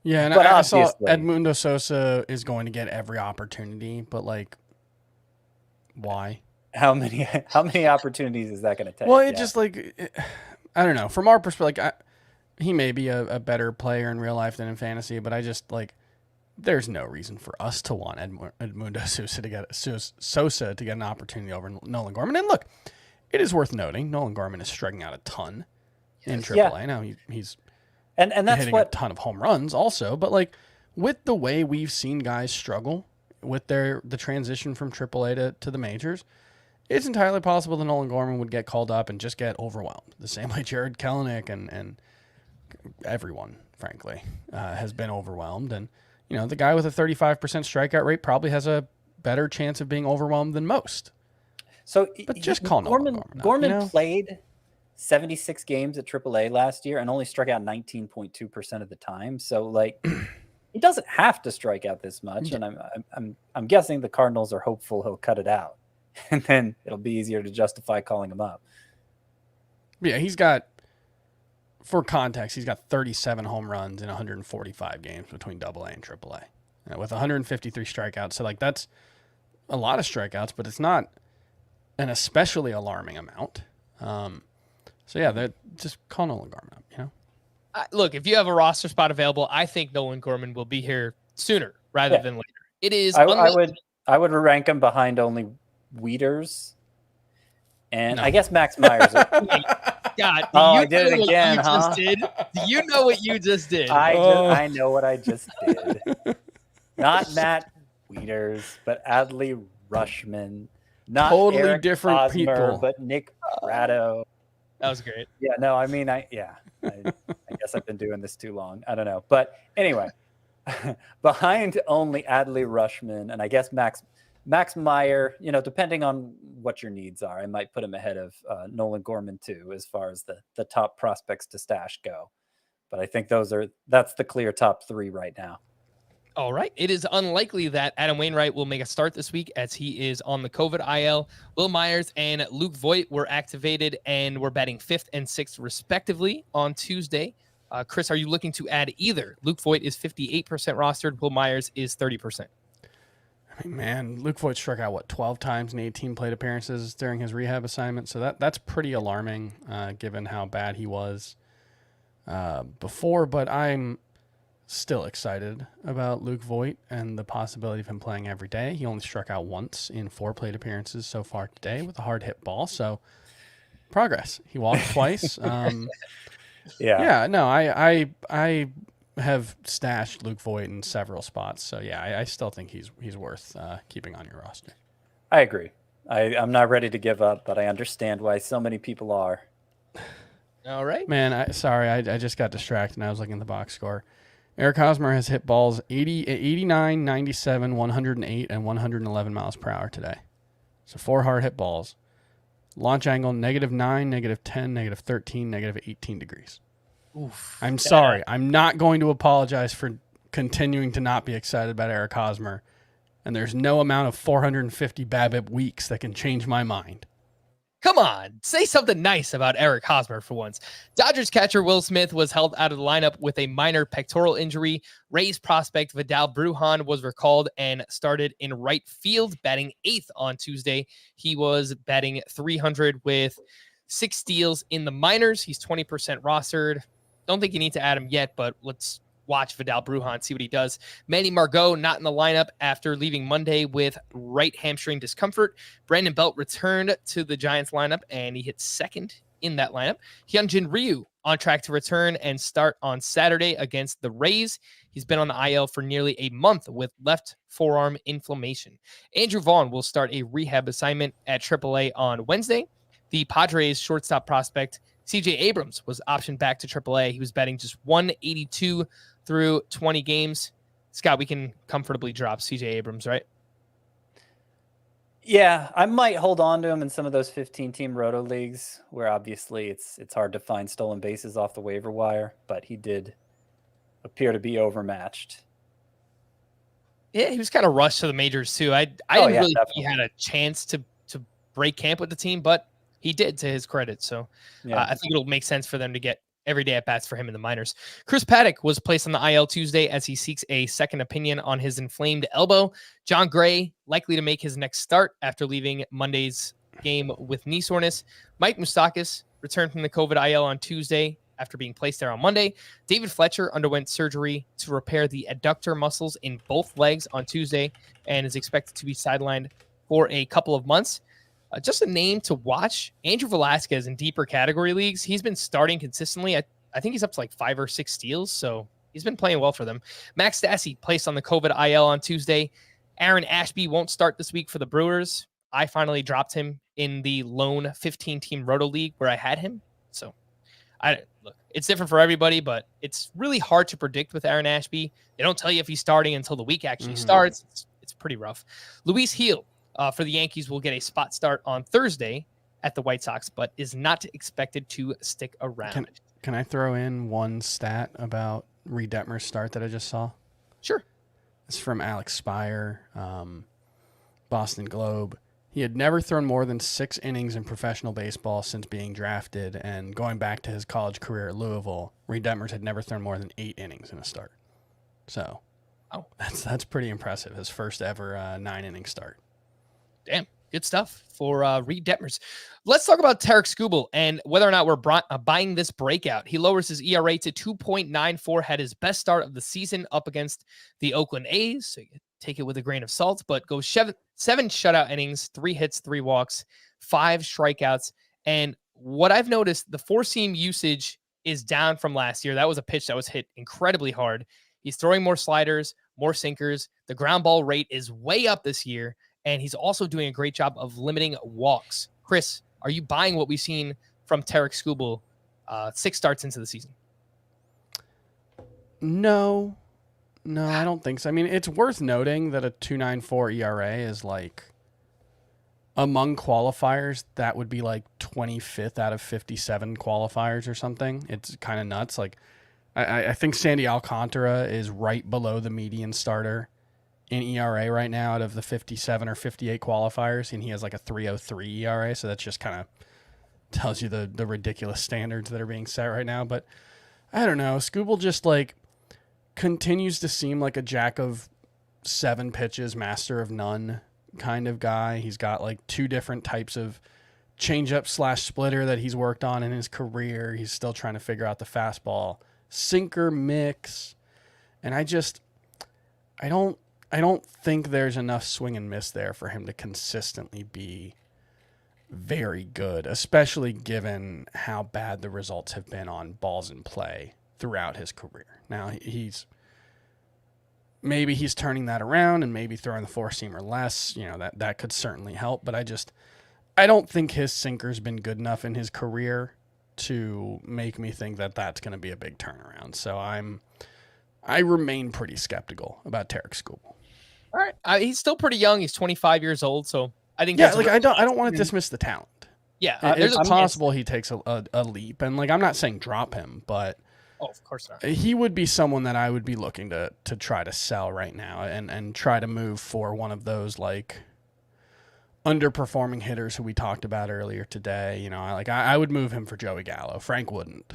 Yeah, and I saw Edmundo Sosa is going to get every opportunity, but why? How many opportunities is that going to take? Well, I don't know. From our perspective, he may be a better player in real life than in fantasy, but I just there's no reason for us to want Edmundo Sosa to get an opportunity over Nolan Gorman. And look, it is worth noting Nolan Gorman is striking out a ton in AAA. Yeah. Now he's and that's hitting a ton of home runs also. But with the way we've seen guys struggle with the transition from AAA to the majors, it's entirely possible that Nolan Gorman would get called up and just get overwhelmed. The same way Jared Kelenic and everyone, frankly, has been overwhelmed. And the guy with a 35% strikeout rate probably has a better chance of being overwhelmed than most. So, but just call Gorman. Gorman played 76 games at AAA last year and only struck out 19.2% of the time. So like he doesn't have to strike out this much. And I'm guessing the Cardinals are hopeful he'll cut it out. And then it'll be easier to justify calling him up. Yeah, he's got, for context, he's got 37 home runs in 145 games between AA and AAA with 153 strikeouts. So, like, that's a lot of strikeouts, but it's not an especially alarming amount. So, yeah, they're just call Nolan Gorman up, you know? Look, if you have a roster spot available, I think Nolan Gorman will be here sooner rather than later. It is. I would rank him behind only Wieters, and I guess Max Myers. God, I did it again, huh? Do you know what you just did? I know what I just did. Not Matt Wieters, but Adley Rushman. Not totally Eric different Hosmer, people, but Nick Prado. That was great. Yeah, no, I mean, I guess I've been doing this too long. I don't know, but anyway, behind only Adley Rushman, and I guess Max Meyer, you know, depending on what your needs are, I might put him ahead of Nolan Gorman too, as far as the top prospects to stash go. But I think that's the clear top three right now. All right. It is unlikely that Adam Wainwright will make a start this week as he is on the COVID IL. Will Myers and Luke Voigt were activated and were batting 5th and 6th respectively on Tuesday. Chris, are you looking to add either? Luke Voigt is 58% rostered. Will Myers is 30%. I mean, man, Luke Voigt struck out, 12 times in 18 plate appearances during his rehab assignment. So that's pretty alarming given how bad he was before. But I'm still excited about Luke Voigt and the possibility of him playing every day. He only struck out once in 4 plate appearances so far today with a hard hit ball. So progress. He walked twice. Yeah, no, I have stashed Luke Voigt in several spots. So yeah, I still think he's worth keeping on your roster. I agree. I'm not ready to give up, but I understand why so many people are. All right. Man, I just got distracted and I was looking at the box score. Eric Hosmer has hit balls 89, 97, 108, and 111 miles per hour today. So 4 hard hit balls. Launch angle, -9, -10, -13, -18 degrees. Oof. I'm sorry. I'm not going to apologize for continuing to not be excited about Eric Hosmer. And there's no amount of 450 BABIP weeks that can change my mind. Come on, say something nice about Eric Hosmer for once. Dodgers catcher Will Smith was held out of the lineup with a minor pectoral injury. Rays prospect Vidal Brujan was recalled and started in right field, batting 8th on Tuesday. He was batting .300 with 6 steals in the minors. He's 20% rostered. Don't think you need to add him yet, but let's watch Vidal Brujan, see what he does. Manny Margot not in the lineup after leaving Monday with right hamstring discomfort. Brandon Belt returned to the Giants lineup, and he hit 2nd in that lineup. Hyunjin Ryu on track to return and start on Saturday against the Rays. He's been on the IL for nearly a month with left forearm inflammation. Andrew Vaughn will start a rehab assignment at AAA on Wednesday. The Padres shortstop prospect CJ Abrams was optioned back to AAA. He was batting just 182 through 20 games. Scott, we can comfortably drop CJ Abrams, right? Yeah, I might hold on to him in some of those 15-team roto leagues where obviously it's hard to find stolen bases off the waiver wire, but he did appear to be overmatched. Yeah, he was kind of rushed to the majors too. I didn't really think he had a chance to break camp with the team, but he did, to his credit. So I think it'll make sense for them to get everyday at-bats for him in the minors. Chris Paddock was placed on the IL Tuesday as he seeks a second opinion on his inflamed elbow. John Gray likely to make his next start after leaving Monday's game with knee soreness. Mike Moustakas returned from the COVID IL on Tuesday after being placed there on Monday. David Fletcher underwent surgery to repair the adductor muscles in both legs on Tuesday and is expected to be sidelined for a couple of months. Just a name to watch, Andrew Velasquez in deeper category leagues. He's been starting consistently. I think he's up to like 5 or 6 steals, so he's been playing well for them. Max Stassi placed on the COVID IL on Tuesday. Aaron Ashby won't start this week for the Brewers. I finally dropped him in the lone 15-team roto league where I had him. So, look, it's different for everybody, but it's really hard to predict with Aaron Ashby. They don't tell you if he's starting until the week actually starts. It's pretty rough. Luis Gil for the Yankees will get a spot start on Thursday at the White Sox, but is not expected to stick around. Can I throw in one stat about Reid Detmers' start that I just saw? Sure. It's from Alex Spire, Boston Globe. He had never thrown more than 6 innings in professional baseball since being drafted, and going back to his college career at Louisville, Reid Detmers had never thrown more than 8 innings in a start. So, that's pretty impressive. His first ever 9-inning start. Damn, good stuff for Reid Detmers. Let's talk about Tarik Skubal and whether or not we're buying this breakout. He lowers his ERA to 2.94, had his best start of the season up against the Oakland A's. So you take it with a grain of salt, but goes 7 shutout innings, 3 hits, 3 walks, 5 strikeouts. And what I've noticed, the 4-seam usage is down from last year. That was a pitch that was hit incredibly hard. He's throwing more sliders, more sinkers. The ground ball rate is way up this year. And he's also doing a great job of limiting walks. Chris, are you buying what we've seen from Tarik Skubal 6 starts into the season? No, I don't think so. I mean, it's worth noting that a 2.94 ERA is like, among qualifiers, that would be like 25th out of 57 qualifiers or something. It's kind of nuts. Like, I think Sandy Alcantara is right below the median starter in ERA right now out of the 57 or 58 qualifiers, and he has like a 3.03 ERA, so that just kind of tells you the ridiculous standards that are being set right now. But I don't know, Skubal just like continues to seem like a jack of 7 pitches, master of none kind of guy. He's got like 2 different types of changeup / splitter that he's worked on in his career. He's still trying to figure out the fastball sinker mix, and I don't think there's enough swing and miss there for him to consistently be very good, especially given how bad the results have been on balls in play throughout his career. Now, maybe he's turning that around and maybe throwing the 4-seamer less. You know, that could certainly help, but I don't think his sinker's been good enough in his career to make me think that that's going to be a big turnaround. So I remain pretty skeptical about Tarik Skubal. All right. He's still pretty young. He's 25 years old. So I think I don't want to dismiss the talent. Yeah. It's possible he takes a leap, and like, I'm not saying drop him, but of course not. He would be someone that I would be looking to try to sell right now and try to move for one of those like underperforming hitters who we talked about earlier today. You know, I would move him for Joey Gallo. Frank wouldn't,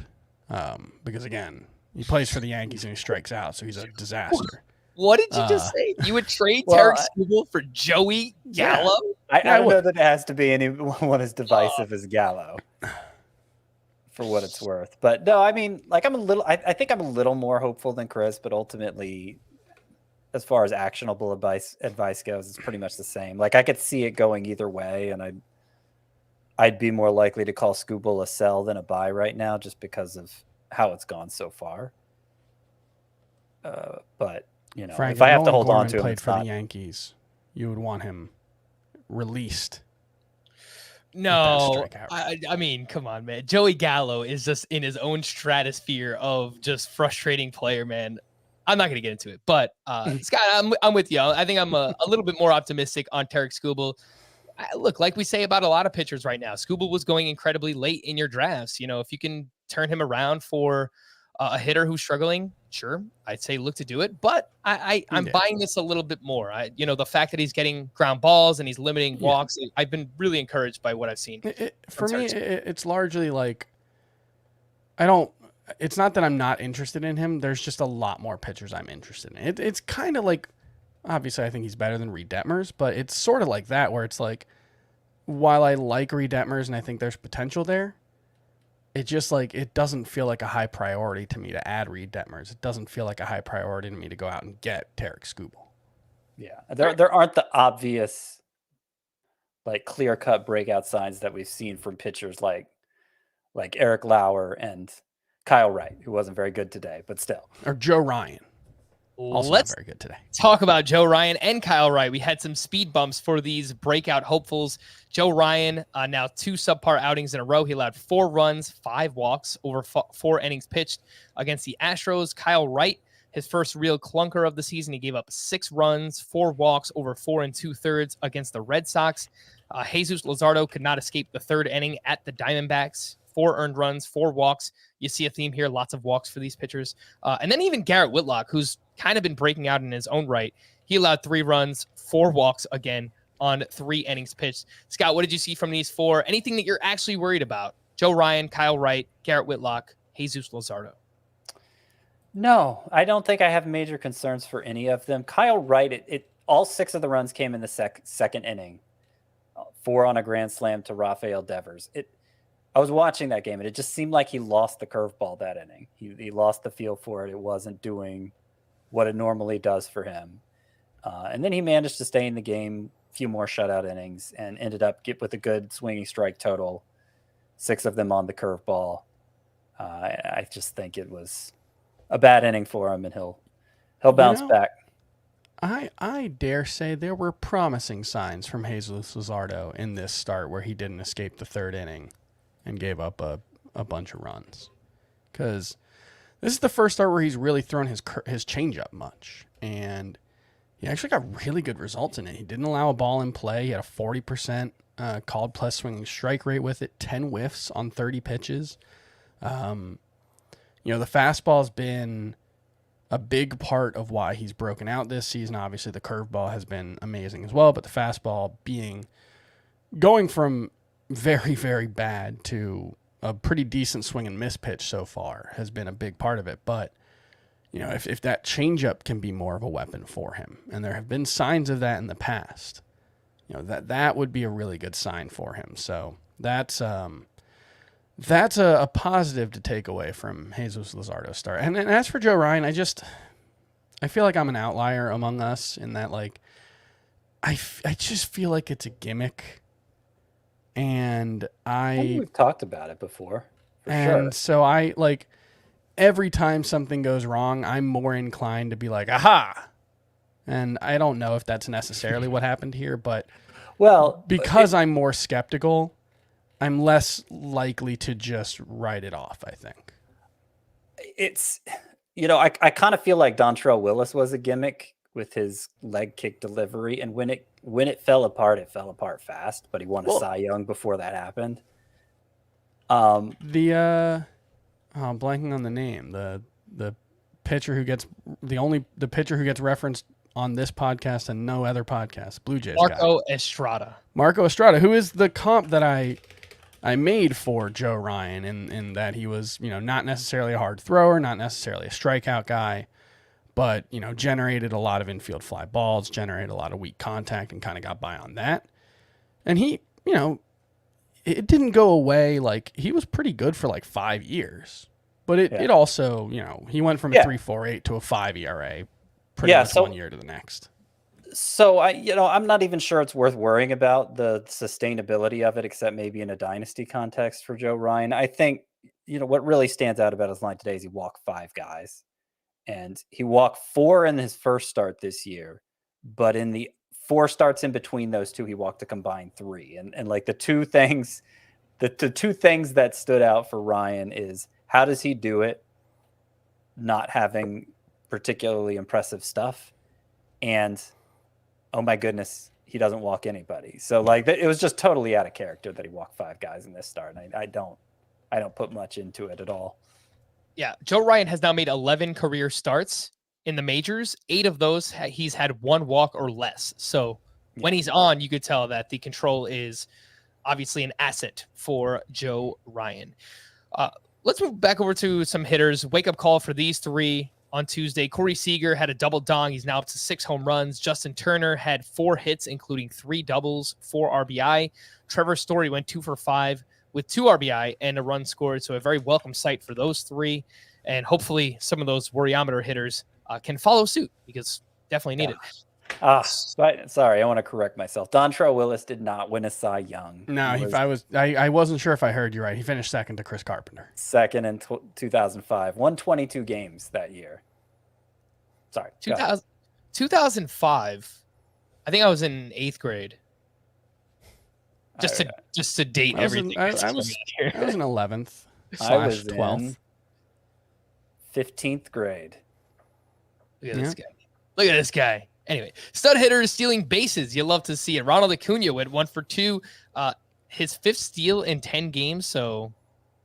because again, he plays for the Yankees and he strikes out, so he's a disaster. What did you just say? You would trade Tarik Skubal for Joey Gallo? I don't know that it has to be anyone as divisive as Gallo, for what it's worth. But no, I mean, like, I think I'm a little more hopeful than Chris, but ultimately, as far as actionable advice goes, it's pretty much the same. Like, I could see it going either way, and I'd be more likely to call Skubal a sell than a buy right now, just because of how it's gone so far. But you know, Frank, if I have to Nolan hold on Gorman to him, played it's for not... the Yankees, you would want him released. No, I mean, come on, man. Joey Gallo is just in his own stratosphere of just frustrating player, man. I'm not going to get into it, but Scott, I'm with you. I think I'm a little bit more optimistic on Tarik Skubal. Look, like we say about a lot of pitchers right now, Skubal was going incredibly late in your drafts. You know, if you can turn him around for a hitter who's struggling, sure, I'd say look to do it. But I'm buying this a little bit more. The fact that he's getting ground balls and he's limiting walks, I've been really encouraged by what I've seen. For me, it's largely like it's not that I'm not interested in him. There's just a lot more pitchers I'm interested in. It's kind of like, obviously, I think he's better than Reid Detmers, but it's sort of like that, where it's like, while I like Reid Detmers and I think there's potential there, it just like, it doesn't feel like a high priority to me to add Reid Detmers. It doesn't feel like a high priority to me to go out and get Tarik Skubal. Yeah, there aren't the obvious, like, clear-cut breakout signs that we've seen from pitchers like Eric Lauer and Kyle Wright, who wasn't very good today, but still. Or Joe Ryan. Also not very good today. Talk about Joe Ryan and Kyle Wright. We had some speed bumps for these breakout hopefuls. Joe Ryan, now 2 subpar outings in a row. He allowed 4 runs, 5 walks over 4 innings pitched against the Astros. Kyle Wright, his first real clunker of the season. He gave up 6 runs, 4 walks over 4 2/3 against the Red Sox. Jesus Luzardo could not escape the third inning at the Diamondbacks. 4 earned runs, 4 walks. You see a theme here, lots of walks for these pitchers. And then even Garrett Whitlock, who's kind of been breaking out in his own right, he allowed 3 runs, 4 walks again on 3 innings pitched. Scott, what did you see from these 4? Anything that you're actually worried about? Joe Ryan, Kyle Wright, Garrett Whitlock, Jesus Luzardo. No, I don't think I have major concerns for any of them. Kyle Wright, all 6 of the runs came in the second inning. 4 on a grand slam to Rafael Devers. I was watching that game, and it just seemed like he lost the curveball that inning. He lost the feel for it. It wasn't doing what it normally does for him. And then he managed to stay in the game, a few more shutout innings, and ended up with a good swinging strike total, 6 of them on the curveball. I just think it was a bad inning for him, and he'll bounce back. I dare say there were promising signs from Jesus Luzardo in this start where he didn't escape the third inning and gave up a bunch of runs. Because this is the first start where he's really thrown his changeup much. And he actually got really good results in it. He didn't allow a ball in play. He had a 40% called plus swinging strike rate with it, 10 whiffs on 30 pitches. The fastball's been a big part of why he's broken out this season. Obviously, the curveball has been amazing as well, but the fastball going from very, very bad to a pretty decent swing and miss pitch so far has been a big part of it. But, if that changeup can be more of a weapon for him, and there have been signs of that in the past, that would be a really good sign for him. So that's a positive to take away from Jesus Luzardo's start. And as for Joe Ryan, I feel like I'm an outlier among us in that, I just feel like it's a gimmick. And we've talked about it before. So every time something goes wrong, I'm more inclined to be like, aha. And I don't know if that's necessarily what happened here, but because I'm more skeptical, I'm less likely to just write it off, I think. It's, I kind of feel like Dontrelle Willis was a gimmick with his leg kick delivery. And when it fell apart fast, but he won a Cy Young before that happened. I'm blanking on the name. The pitcher who gets the pitcher who gets referenced on this podcast and no other podcast, Blue Jays Marco guy. Marco Estrada, who is the comp that I made for Joe Ryan in that he was, not necessarily a hard thrower, not necessarily a strikeout guy, but, generated a lot of infield fly balls, generated a lot of weak contact and kind of got by on that. And he, it didn't go away. He was pretty good for 5 years, but it also, he went from a 3.48 to a 5 ERA pretty much 1 year to the next. So I'm not even sure it's worth worrying about the sustainability of it, except maybe in a dynasty context for Joe Ryan. I think, what really stands out about his line today is he walked 5 guys, and he walked 4 in his first start this year, but in the 4 starts in between those 2, he walked a combined 3. And the two things that stood out for Ryan is, how does he do it not having particularly impressive stuff? And oh my goodness, he doesn't walk anybody. So it was just totally out of character that he walked 5 guys in this start. And I don't put much into it at all. Yeah, Joe Ryan has now made 11 career starts in the majors. 8 of those he's had 1 walk or less. So when he's on, you could tell that the control is obviously an asset for Joe Ryan. Let's move back over to some hitters. Wake up call for these 3 on Tuesday. Corey Seager had a double dong. He's now up to 6 home runs. Justin Turner had 4 hits, including 3 doubles, 4 RBI. Trevor Story went 2 for 5 with 2 RBI and a run scored. So a very welcome sight for those 3. And hopefully some of those worryometer hitters can follow suit, because definitely need it. Sorry, I want to correct myself. Dontrelle Willis did not win a Cy Young. No, I wasn't sure if I heard you right. He finished second to Chris Carpenter. Second in 2005. 122 games that year. Sorry. 2005. I think I was in 8th grade. Just to date everything. I was in 11th / 12th. 15th grade. Look at this guy. Look at this guy. Anyway, stud hitter is stealing bases. You love to see it. Ronald Acuna went 1 for 2. His 5th steal in 10 games, so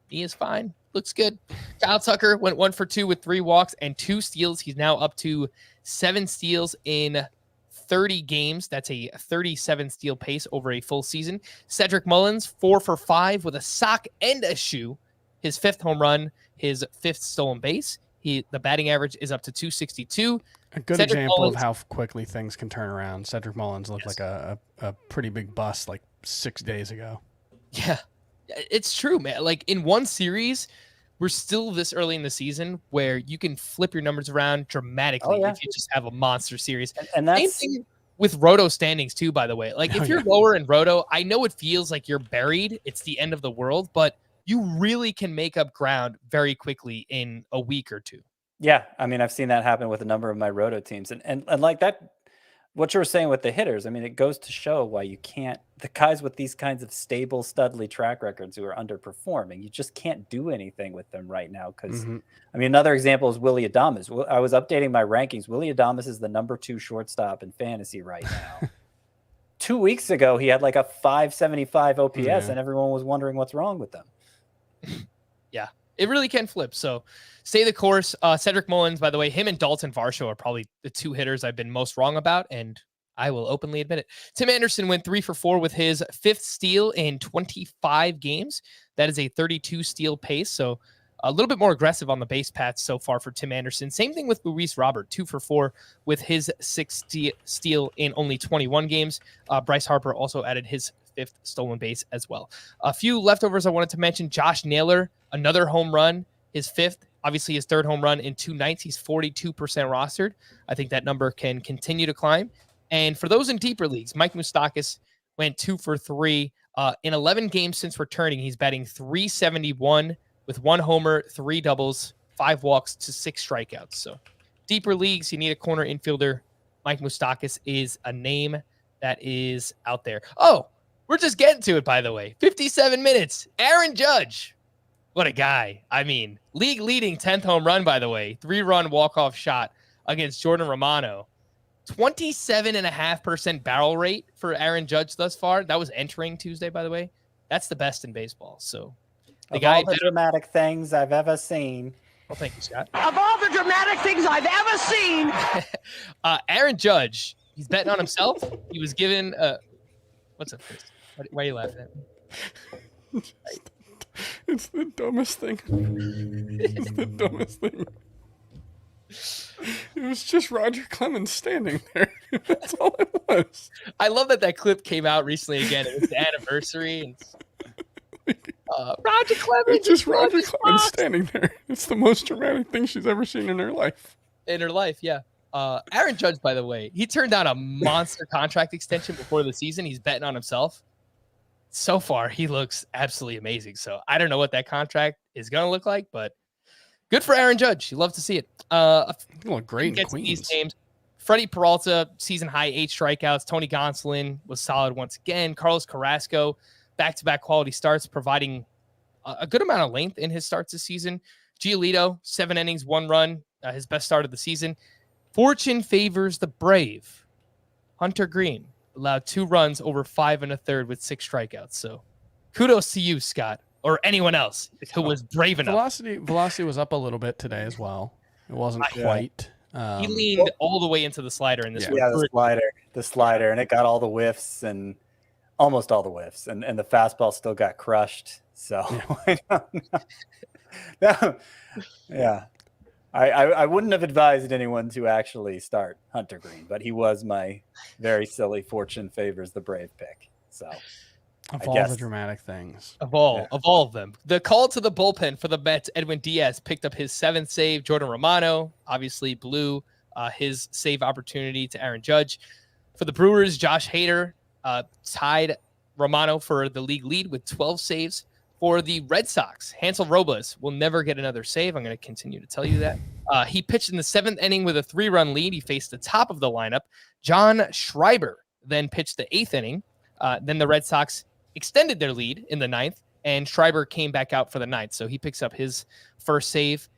he is fine. Looks good. Kyle Tucker went 1 for 2 with 3 walks and 2 steals. He's now up to 7 steals in 30 games. That's a 37 steal pace over a full season. Cedric Mullins, 4 for 5 with a sock and a shoe. His 5th home run, his 5th stolen base. The batting average is up to 262. A good Cedric example Mullins, of how quickly things can turn around. Cedric Mullins looked like a pretty big bust like 6 days ago. Yeah, it's true, man. Like in one series, we're still this early in the season where you can flip your numbers around dramatically if you just have a monster series. And that's same thing with Roto standings too, by the way. Like if you're lower in Roto, I know it feels like you're buried. It's the end of the world, but you really can make up ground very quickly in a week or two. Yeah, I mean, I've seen that happen with a number of my Roto teams, and like that, what you were saying with the hitters. I mean, it goes to show why you can't. The guys with these kinds of stable, studly track records who are underperforming, you just can't do anything with them right now. Because I mean, another example is Willy Adames. I was updating my rankings. Willy Adames is the number 2 shortstop in fantasy right now. 2 weeks ago, he had like a 575 OPS, and everyone was wondering what's wrong with them. Yeah, it really can flip. So stay the course. Cedric Mullins, by the way, him and Dalton Varsho are probably the 2 hitters I've been most wrong about, and I will openly admit it. Tim Anderson went 3 for 4 with his 5th steal in 25 games. That is a 32 steal pace. So a little bit more aggressive on the base paths so far for Tim Anderson. Same thing with Luis Robert, 2 for 4 with his 6th steal in only 21 games. Bryce Harper also added his 5th stolen base as well. A few leftovers I wanted to mention. Josh Naylor, another home run, his 5th, obviously his 3rd home run in 2 nights. He's 42% rostered. I think that number can continue to climb. And for those in deeper leagues, Mike Moustakas went 2 for 3. In 11 games since returning, he's batting .371 with 1 homer, 3 doubles, 5 walks to 6 strikeouts. So deeper leagues, you need a corner infielder. Mike Moustakas is a name that is out there. Oh, we're just getting to it, by the way. 57 minutes. Aaron Judge. What a guy. I mean, league leading 10th home run, by the way. 3-run walk-off shot against Jordan Romano. 27.5% barrel rate for Aaron Judge thus far. That was entering Tuesday, by the way. That's the best in baseball. So the guy, all the dramatic things I've ever seen. Well, thank you, Scott. Of all the dramatic things I've ever seen. Aaron Judge, he's betting on himself. He was given what's up, Chris? Why are you laughing at me? It's the dumbest thing. It's the dumbest thing. It was just Roger Clemens standing there. That's all it was. I love that clip came out recently again. It was the anniversary. And Roger Clemens. It's just Roger Clemens standing there. It's the most dramatic thing she's ever seen in her life. In her life, yeah. Aaron Judge, by the way, he turned down a monster contract extension before the season. He's betting on himself. So far, he looks absolutely amazing. So I don't know what that contract is going to look like, but good for Aaron Judge. You love to see it. Great in Queens. These names. Freddie Peralta, season high 8 strikeouts. Tony Gonsolin was solid once again. Carlos Carrasco, back-to-back quality starts, providing a good amount of length in his starts this season. Giolito, 7 innings, 1 run, his best start of the season. Fortune favors the brave. Hunter Green allowed 2 runs over 5 1/3 with 6 strikeouts. So kudos to you, Scott, or anyone else who was brave enough. Velocity was up a little bit today as well. It wasn't quite. He leaned all the way into the slider in this one. Yeah, the slider, and it got all the whiffs and almost all the whiffs, and the fastball still got crushed. So I don't know. Yeah. I wouldn't have advised anyone to actually start Hunter Green, but he was my very silly fortune favors the brave pick. So of all the dramatic things. Of all of them. The call to the bullpen for the Mets, Edwin Diaz picked up his 7th save. Jordan Romano obviously blew his save opportunity to Aaron Judge. For the Brewers, Josh Hader tied Romano for the league lead with 12 saves. For the Red Sox, Hansel Robles will never get another save. I'm going to continue to tell you that. He pitched in the 7th inning with a 3-run lead. He faced the top of the lineup. John Schreiber then pitched the 8th inning. Then the Red Sox extended their lead in the 9th, and Schreiber came back out for the 9th. So he picks up his first save.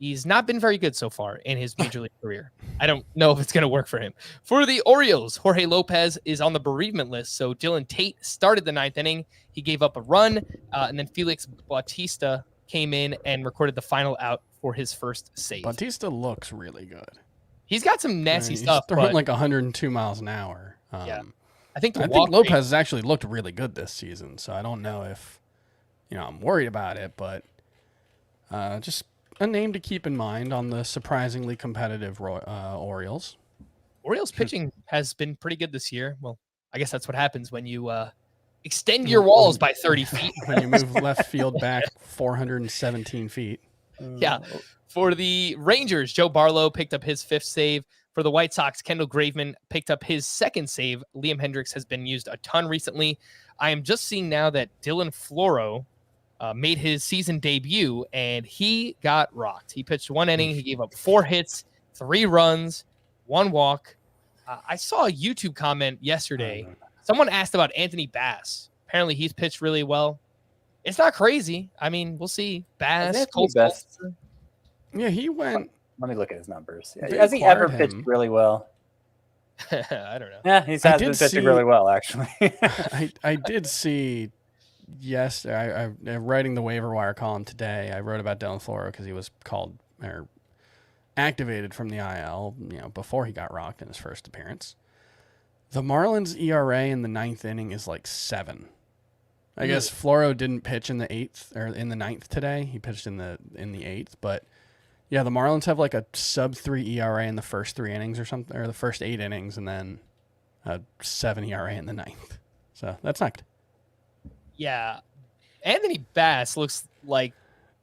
He's not been very good so far in his major league career. I don't know if it's going to work for him. For the Orioles, Jorge Lopez is on the bereavement list. So Dylan Tate started the 9th inning. He gave up a run, and then Felix Bautista came in and recorded the final out for his first save. Bautista looks really good. He's got some nasty stuff. He's throwing like 102 miles an hour. Yeah. I think Lopez has actually looked really good this season, so I don't know if I'm worried about it, but just a name to keep in mind on the surprisingly competitive Orioles. Orioles pitching has been pretty good this year. Well, I guess that's what happens when you extend your walls by 30 feet. When you move left field back 417 feet. Yeah. For the Rangers, Joe Barlow picked up his 5th save. For the White Sox, Kendall Graveman picked up his 2nd save. Liam Hendricks has been used a ton recently. I am just seeing now that Dylan Floro made his season debut, and he got rocked. He pitched 1 inning. He gave up 4 hits, 3 runs, 1 walk. I saw a YouTube comment yesterday. Someone asked about Anthony Bass. Apparently, he's pitched really well. It's not crazy. I mean, we'll see. Bass, yeah, he went. Let me look at his numbers. Has he ever pitched really well? I don't know. Yeah, he's been pitching really well, actually. I did see. Yes, I'm writing the waiver wire column today. I wrote about Dylan Floro because he was called or activated from the IL, before he got rocked in his first appearance. The Marlins ERA in the 9th inning is like 7. I guess Floro didn't pitch in the 8th or in the 9th today. He pitched in the 8th, but yeah, the Marlins have like a sub-3 ERA in the first 3 innings or something, or the first 8 innings, and then a 7 ERA in the 9th. So that's not good. Yeah. Anthony Bass looks like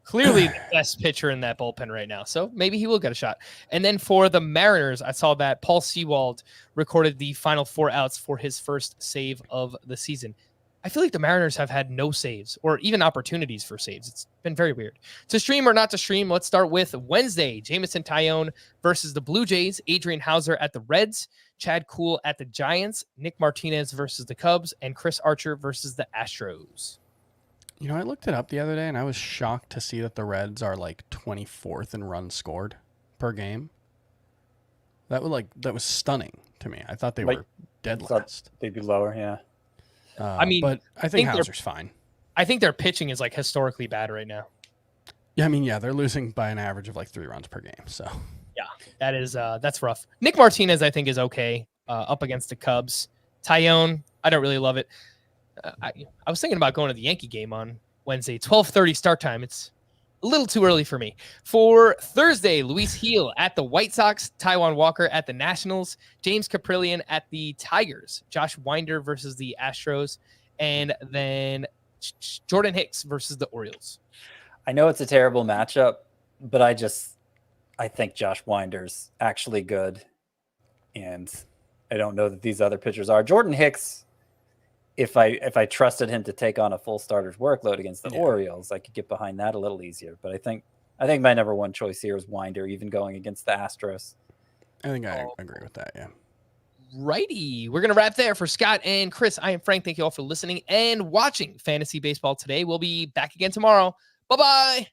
clearly the best pitcher in that bullpen right now. So maybe he will get a shot. And then for the Mariners, I saw that Paul Sewald recorded the final 4 outs for his first save of the season. I feel like the Mariners have had no saves or even opportunities for saves. It's been very weird. To stream or not to stream, let's start with Wednesday. Jameson Taillon versus the Blue Jays. Adrian Hauser at the Reds. Chad Kuhl at the Giants. Nick Martinez versus the Cubs. And Chris Archer versus the Astros. I looked it up the other day, and I was shocked to see that the Reds are like 24th in runs scored per game. That was stunning to me. I thought they were dead last. They'd be lower, yeah. But I think Hauser's fine. I think their pitching is like historically bad right now. Yeah, they're losing by an average of like 3 runs per game. So yeah, that's rough. Nick Martinez, I think, is okay up against the Cubs. Taillon, I don't really love it. I was thinking about going to the Yankee game on Wednesday, 12:30 start time. It's a little too early for me. For Thursday, Luis Gil at the White Sox, Taijuan Walker at the Nationals, James Caprillion at the Tigers, Josh Winder versus the Astros, and then Jordan Hicks versus the Orioles. I know it's a terrible matchup, but I think Josh Winder's actually good, and I don't know that these other pitchers are. Jordan Hicks, if I trusted him to take on a full starter's workload against the Orioles, I could get behind that a little easier. But I think my number one choice here is Winder, even going against the Astros. I think I agree with that, yeah. Righty. We're going to wrap there for Scott and Chris. I am Frank. Thank you all for listening and watching Fantasy Baseball today. We'll be back again tomorrow. Bye-bye.